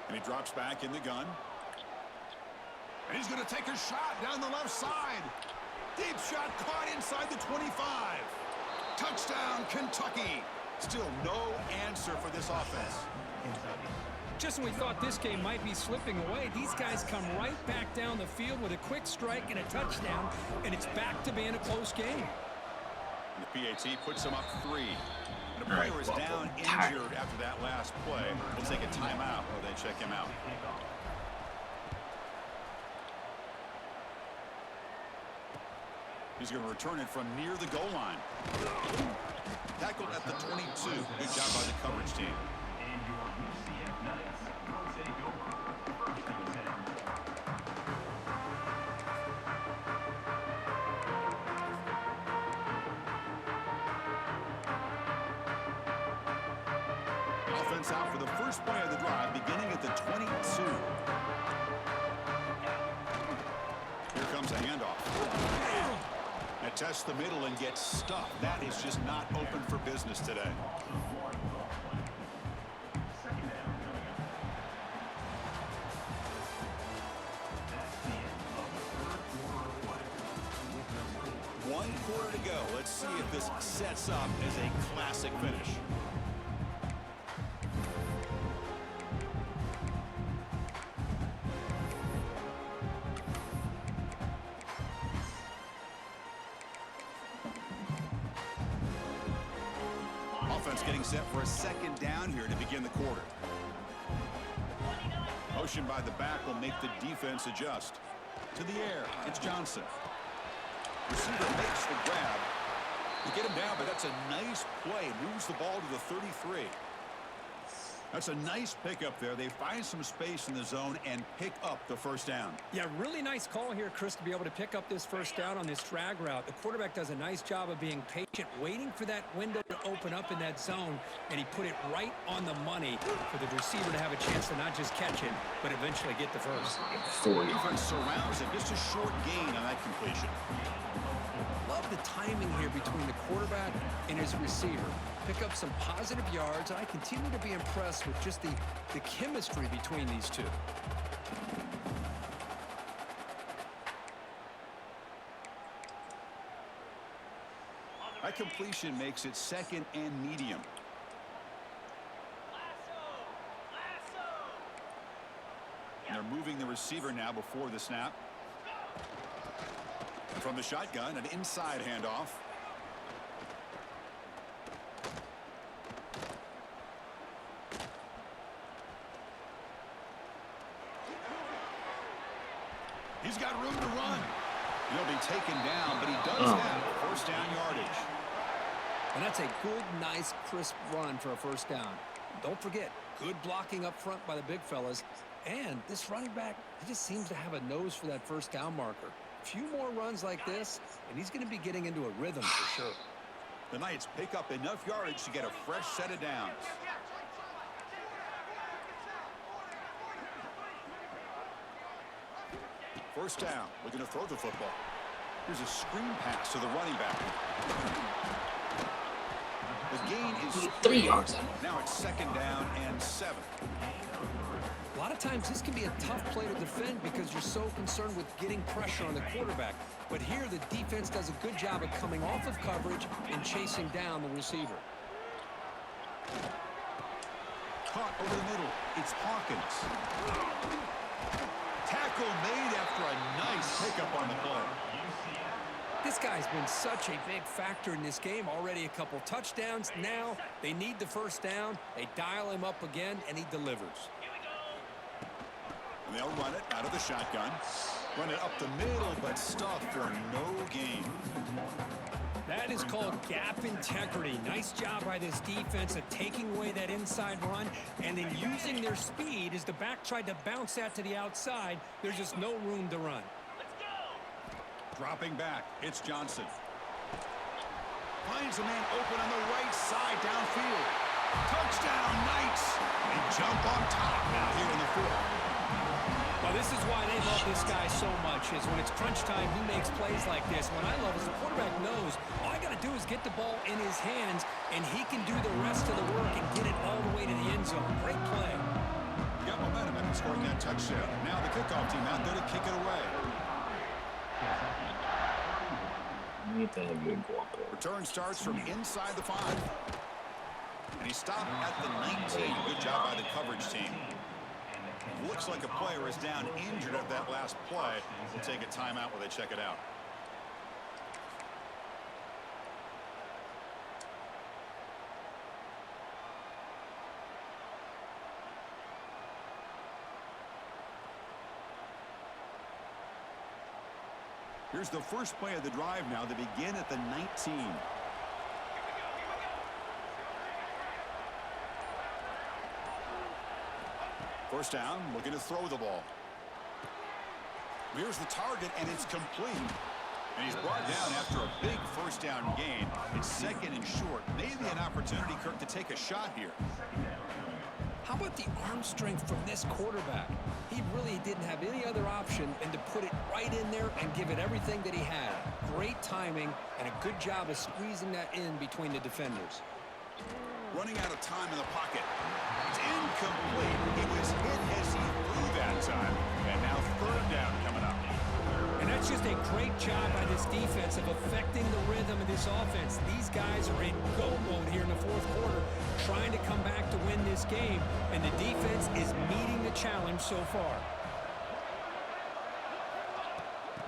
And he drops back in the gun. And he's going to take a shot down the left side. Deep shot caught inside the 25. Touchdown, Kentucky. Still no answer for this offense. Just when we thought this game might be slipping away, these guys come right back down the field with a quick strike and a touchdown, and it's back to being a close game. And the PAT puts him up 3. And the player is down injured after that last play. We'll take a timeout while they check him out. He's going to return it from near the goal line. Tackled at the 22. Good job by the coverage team. And your UCF Knights will take over first and 10. Offense out for the first play of the drive, beginning at the 22. Here comes a handoff. It tests the middle and gets stuffed. That is just not open for business today. Second down coming up. That's the end of the third quarter of play. 1 quarter to go. Let's see if this sets up as a classic finish. Offense getting set for a second down here to begin the quarter. Motion by the back will make the defense adjust. To the air, it's Johnson. Receiver makes the grab. You get him down, but that's a nice play. Moves the ball to the 33. That's a nice pickup there. They find some space in the zone and pick up the first down. Yeah, really nice call here, Chris, to be able to pick up this first down on this drag route. The quarterback does a nice job of being patient, waiting for that window to open up in that zone, and he put it right on the money for the receiver to have a chance to not just catch it, but eventually get the first. Defense surrounds him. Just a short gain on that completion. Love the timing here between the quarterback and his receiver. Pick up some positive yards, and I continue to be impressed with just the chemistry between these two. That completion makes it second and medium. And they're moving the receiver now before the snap. From the shotgun, an inside handoff. He's got room to run. He'll be taken down, but he does have first down yardage. And that's a good, nice, crisp run for a first down. Don't forget, good blocking up front by the big fellas. And this running back, he just seems to have a nose for that first down marker. A few more runs like this, and he's going to be getting into a rhythm for sure. The Knights pick up enough yardage to get a fresh set of downs. First down, looking to throw the football. Here's a screen pass to the running back. The gain is 3 yards. Now it's second down and 7. A lot of times this can be a tough play to defend because you're so concerned with getting pressure on the quarterback. But here the defense does a good job of coming off of coverage and chasing down the receiver. Caught over the middle. It's Hawkins. Tackle made after a nice pickup on the play. This guy's been such a big factor in this game. Already a couple touchdowns. Now they need the first down. They dial him up again, and he delivers. And they'll run it out of the shotgun. Run it up the middle, but stuffed for no gain. That is called gap integrity. Nice job by this defense of taking away that inside run and then using their speed as the back tried to bounce that to the outside. There's just no room to run. Dropping back, it's Johnson. Finds a man open on the right side downfield. Touchdown, Knights! They jump on top now here in the fourth. Well, this is why they love this guy so much, is when it's crunch time, he makes plays like this. What I love is the quarterback knows all I got to do is get the ball in his hands, and he can do the rest of the work and get it all the way to the end zone. Great play. Got momentum after scoring that touchdown. Now the kickoff team out there to kick it away. Return starts from inside the 5. And he stopped at the 19. Good job by the coverage team. Looks like a player is down injured at that last play. We'll take a timeout while they check it out. Here's the first play of the drive now. They begin at the 19. First down, looking to throw the ball. Here's the target, and it's complete. And he's brought down after a big first down gain. It's second and short. Maybe an opportunity, Kirk, to take a shot here. How about the arm strength from this quarterback? He really didn't have any other option than to put it right in there and give it everything that he had. Great timing and a good job of squeezing that in between the defenders. Running out of time in the pocket. It's incomplete. He was hit as he threw that time. And now third down coming up. And that's just a great job by this defense of affecting the rhythm of this offense. These guys are in go mode here in the fourth quarter, trying to come back to win this game, and the defense is meeting the challenge so far.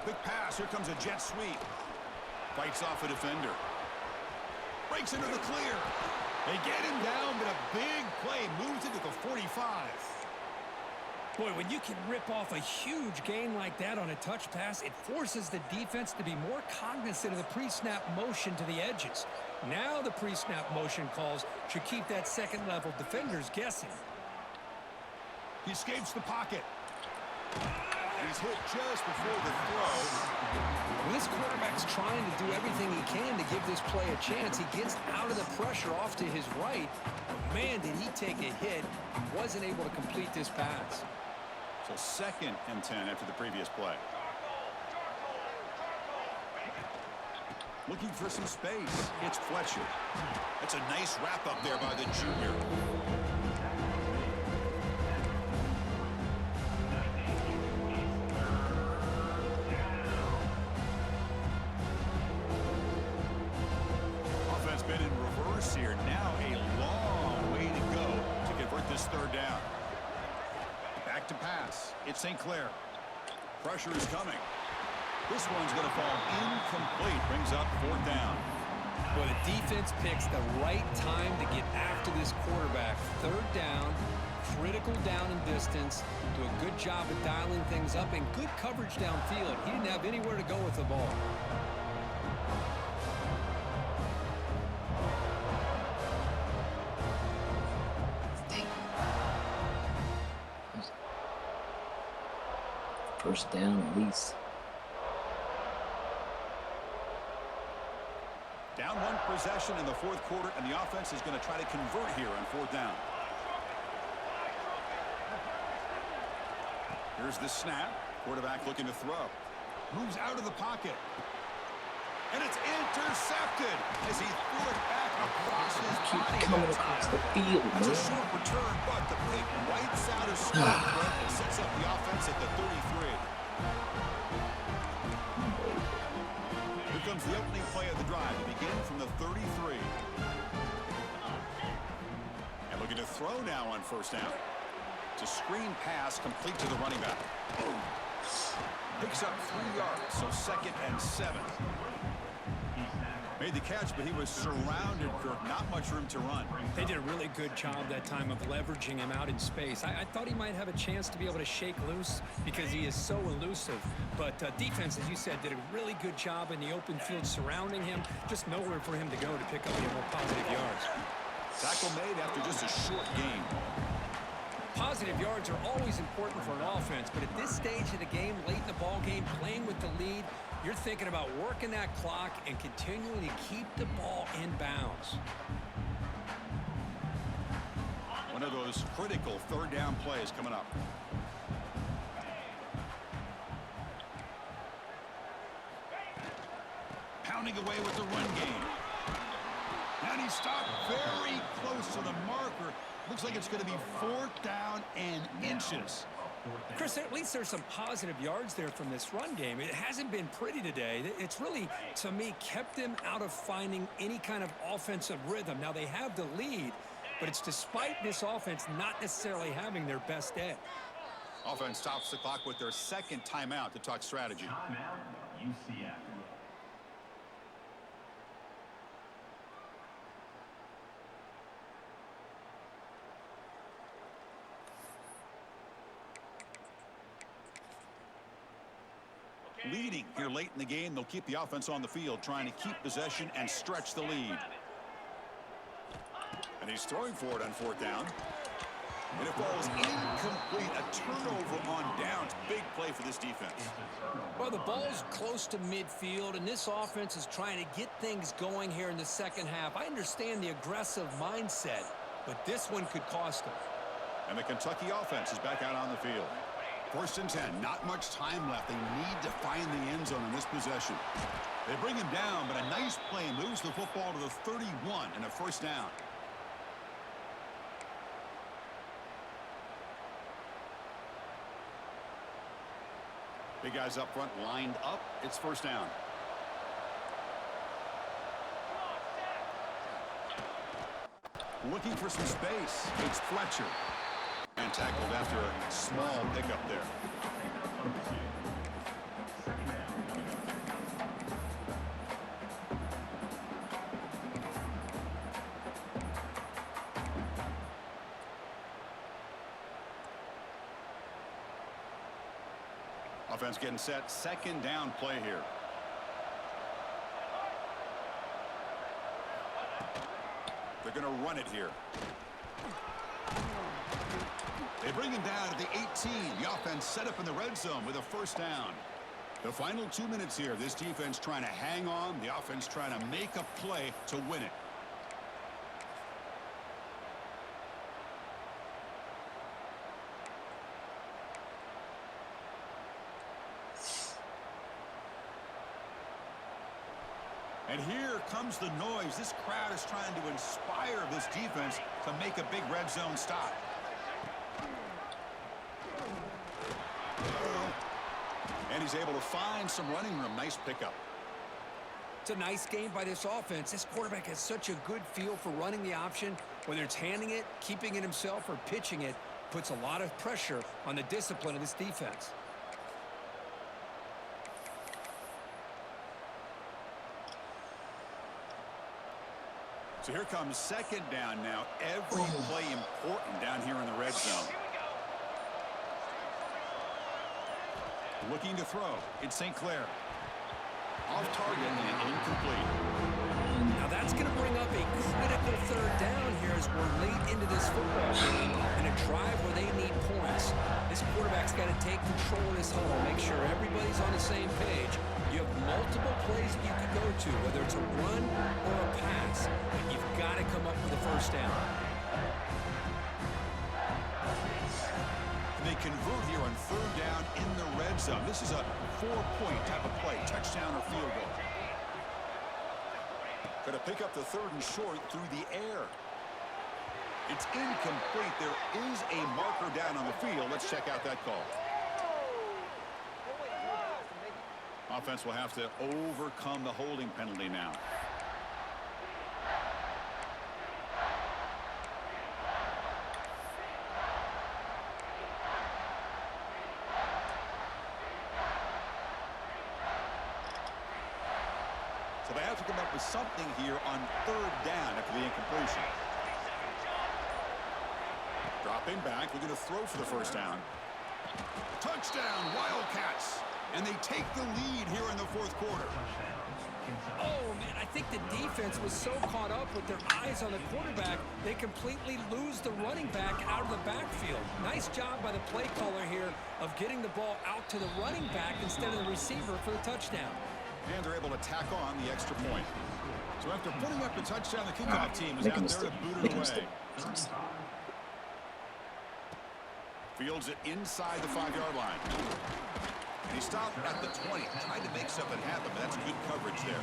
Quick pass. Here comes a jet sweep. Fights off a defender. Breaks into the clear. They get him down, but a big play moves into the 45. Boy, when you can rip off a huge gain like that on a touch pass, it forces the defense to be more cognizant of the pre-snap motion to the edges. Now the pre-snap motion calls should keep that second-level defenders guessing. He escapes the pocket. He's hit just before the throw. When this quarterback's trying to do everything he can to give this play a chance, he gets out of the pressure off to his right. But man, did he take a hit. Wasn't able to complete this pass. So second and 10 after the previous play. Looking for some space. It's Fletcher. That's a nice wrap up there by the junior. Offense been in reverse here. Now a long way to go to convert this third down. Back to pass. It's St. Clair. Pressure is coming. This one's going to fall incomplete. Brings up fourth down. Well, the defense picks the right time to get after this quarterback. Third down, critical down and distance. Do a good job of dialing things up and good coverage downfield. He didn't have anywhere to go with the ball. First down at least. Down one possession in the fourth quarter, and the offense is going to try to convert here on fourth down. Here's the snap. Quarterback looking to throw. Moves out of the pocket. And it's intercepted as he threw it back across his body. Keep coming across the field, man. That's a short return, but the pick wipes out a score threat and sets up the offense at the 33. Here comes the opening play of the drive to begin from the 33. And looking to throw now on first down. It's a screen pass complete to the running back. Picks up 3 yards, so second and 7. Made the catch, but he was surrounded, Kirk. Not much room to run. They did a really good job that time of leveraging him out in space. I thought he might have a chance to be able to shake loose because he is so elusive. But defense, as you said, did a really good job in the open field surrounding him. Just nowhere for him to go to pick up any more positive yards. Tackle made after just a short gain. Positive yards are always important for an offense, but at this stage of the game, late in the ball game, playing with the lead, you're thinking about working that clock and continuing to keep the ball in bounds. One of those critical third down plays coming up. Pounding away with the run game. And he stopped very close to the marker. Looks like it's going to be fourth down and inches. Chris, at least there's some positive yards there from this run game. It hasn't been pretty today. It's really, to me, kept them out of finding any kind of offensive rhythm. Now, they have the lead, but it's despite this offense not necessarily having their best day. Offense stops the clock with their second timeout to talk strategy. Timeout, UCF. Leading here late in the game, they'll keep the offense on the field, trying to keep possession and stretch the lead. And he's throwing for it on fourth down. And it falls incomplete. A turnover on downs. Big play for this defense. Well, the ball's close to midfield, and this offense is trying to get things going here in the second half. I understand the aggressive mindset, but this one could cost them. And the Kentucky offense is back out on the field. 1st and 10. Not much time left. They need to find the end zone in this possession. They bring him down, but a nice play moves the football to the 31 and a 1st down. Big guys up front lined up. It's 1st down. Looking for some space. It's Fletcher. And tackled after a small pickup there. Offense getting set. 2nd down play here. They're going to run it here. They bring him down to the 18. The offense set up in the red zone with a 1st down. The final 2 minutes here. This defense trying to hang on. The offense trying to make a play to win it. And here comes the noise. This crowd is trying to inspire this defense to make a big red zone stop. And he's able to find some running room. Nice pickup. It's a nice game by this offense. This quarterback has such a good feel for running the option. Whether it's handing it, keeping it himself, or pitching it, puts a lot of pressure on the discipline of this defense. So here comes 2nd down now. Every play important down here in the red zone. Looking to throw. It's St. Clair. Off target and incomplete. Now that's going to bring up a critical 3rd down here as we're late into this football game in a drive where they need points. This quarterback's got to take control of this huddle, make sure everybody's on the same page. You have multiple plays that you can go to, whether it's a run or a pass, but you've got to come up with a 1st down. They convert here on 3rd down in the red zone. This is a 4-point type of play, touchdown or field goal. Going to pick up the 3rd and short through the air. It's incomplete. There is a marker down on the field. Let's check out that call. Offense will have to overcome the holding penalty now. So they have to come up with something here on 3rd down after the incompletion. Dropping back, looking to throw for the 1st down. Touchdown, Wildcats! And they take the lead here in the 4th quarter. Oh, man, I think the defense was so caught up with their eyes on the quarterback, they completely lose the running back out of the backfield. Nice job by the play caller here of getting the ball out to the running back instead of the receiver for the touchdown. And they're able to tack on the extra point. So after putting up the touchdown, the kickoff team is out there to boot it away. Fields it inside the 5-yard line. And he stopped at the 20, trying to make something happen, but that's good coverage there.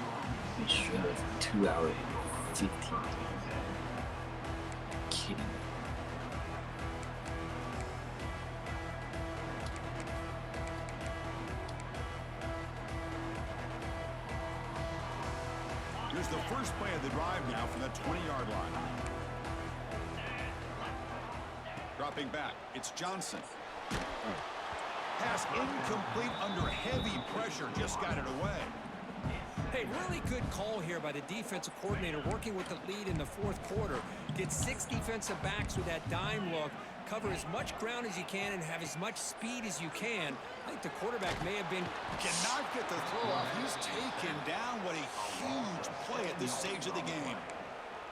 He should have 2 hours and 15. Kidding me. Here's the first play of the drive now from the 20-yard line. Dropping back, it's Johnson. Pass incomplete under heavy pressure, just got it away. Hey, really good call here by the defensive coordinator working with the lead in the 4th quarter. Get 6 defensive backs with that dime look, cover as much ground as you can and have as much speed as you can. I think the quarterback may have been... Cannot get the throw off. He's taken down. What a huge play at this stage of the game.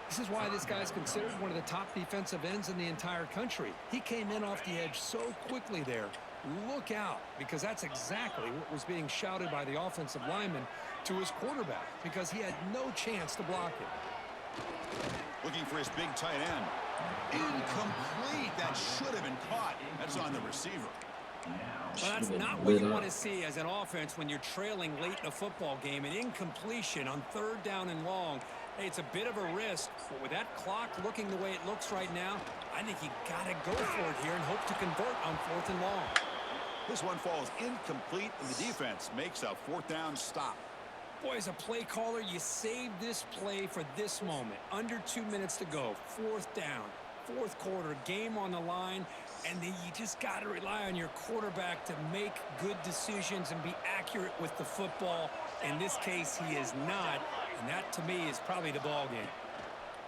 This is why this guy's considered one of the top defensive ends in the entire country. He came in off the edge so quickly there. Look out, because that's exactly what was being shouted by the offensive lineman to his quarterback, because he had no chance to block it. Looking for his big tight end. Incomplete. That should have been caught. That's on the receiver. Well, that's not what you want to see as an offense when you're trailing late in a football game. An incompletion on 3rd down and long. Hey, it's a bit of a risk, but with that clock looking the way it looks right now, I think you got to go for it here and hope to convert on 4th and long. This one falls incomplete, and the defense makes a 4th down stop. Boy, as a play caller, you save this play for this moment. Under 2 minutes to go. 4th down. 4th quarter, game on the line, and then you just got to rely on your quarterback to make good decisions and be accurate with the football. In this case, he is not, and that, to me, is probably the ball game.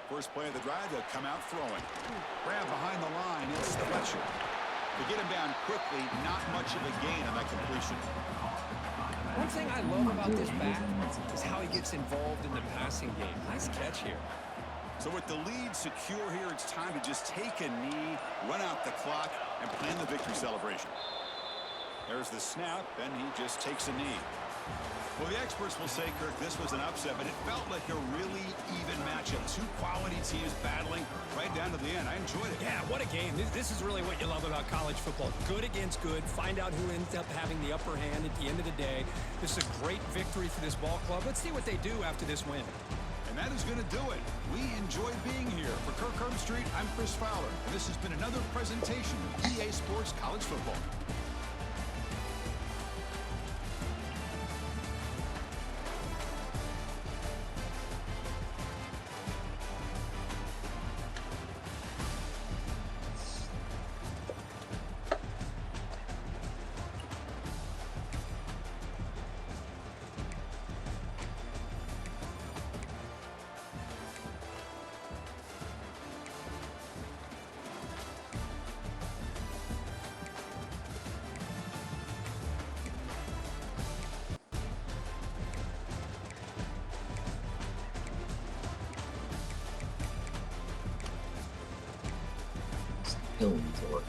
First play of the drive, they'll come out throwing. Grab behind the line, it's Fletcher. To get him down quickly, not much of a gain on that completion. One thing I love about this back is how he gets involved in the passing game. Nice catch here. So with the lead secure here, it's time to just take a knee, run out the clock, and plan the victory celebration. There's the snap, and he just takes a knee. Well, the experts will say, Kirk, this was an upset, but it felt like a really even matchup. 2 quality teams battling right down to the end. I enjoyed it. Yeah, what a game. This is really what you love about college football. Good against good. Find out who ends up having the upper hand at the end of the day. This is a great victory for this ball club. Let's see what they do after this win. And that is going to do it. We enjoyed being here. For Kirk Herbstreit, I'm Chris Fowler. And this has been another presentation of EA Sports College Football. Hill needs to work.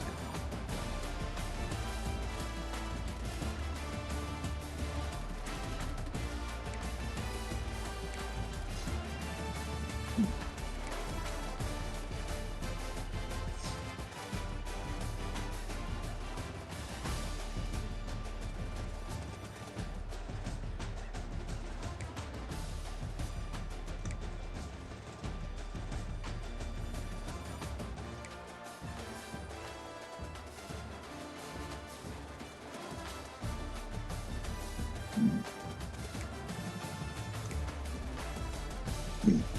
Hmm.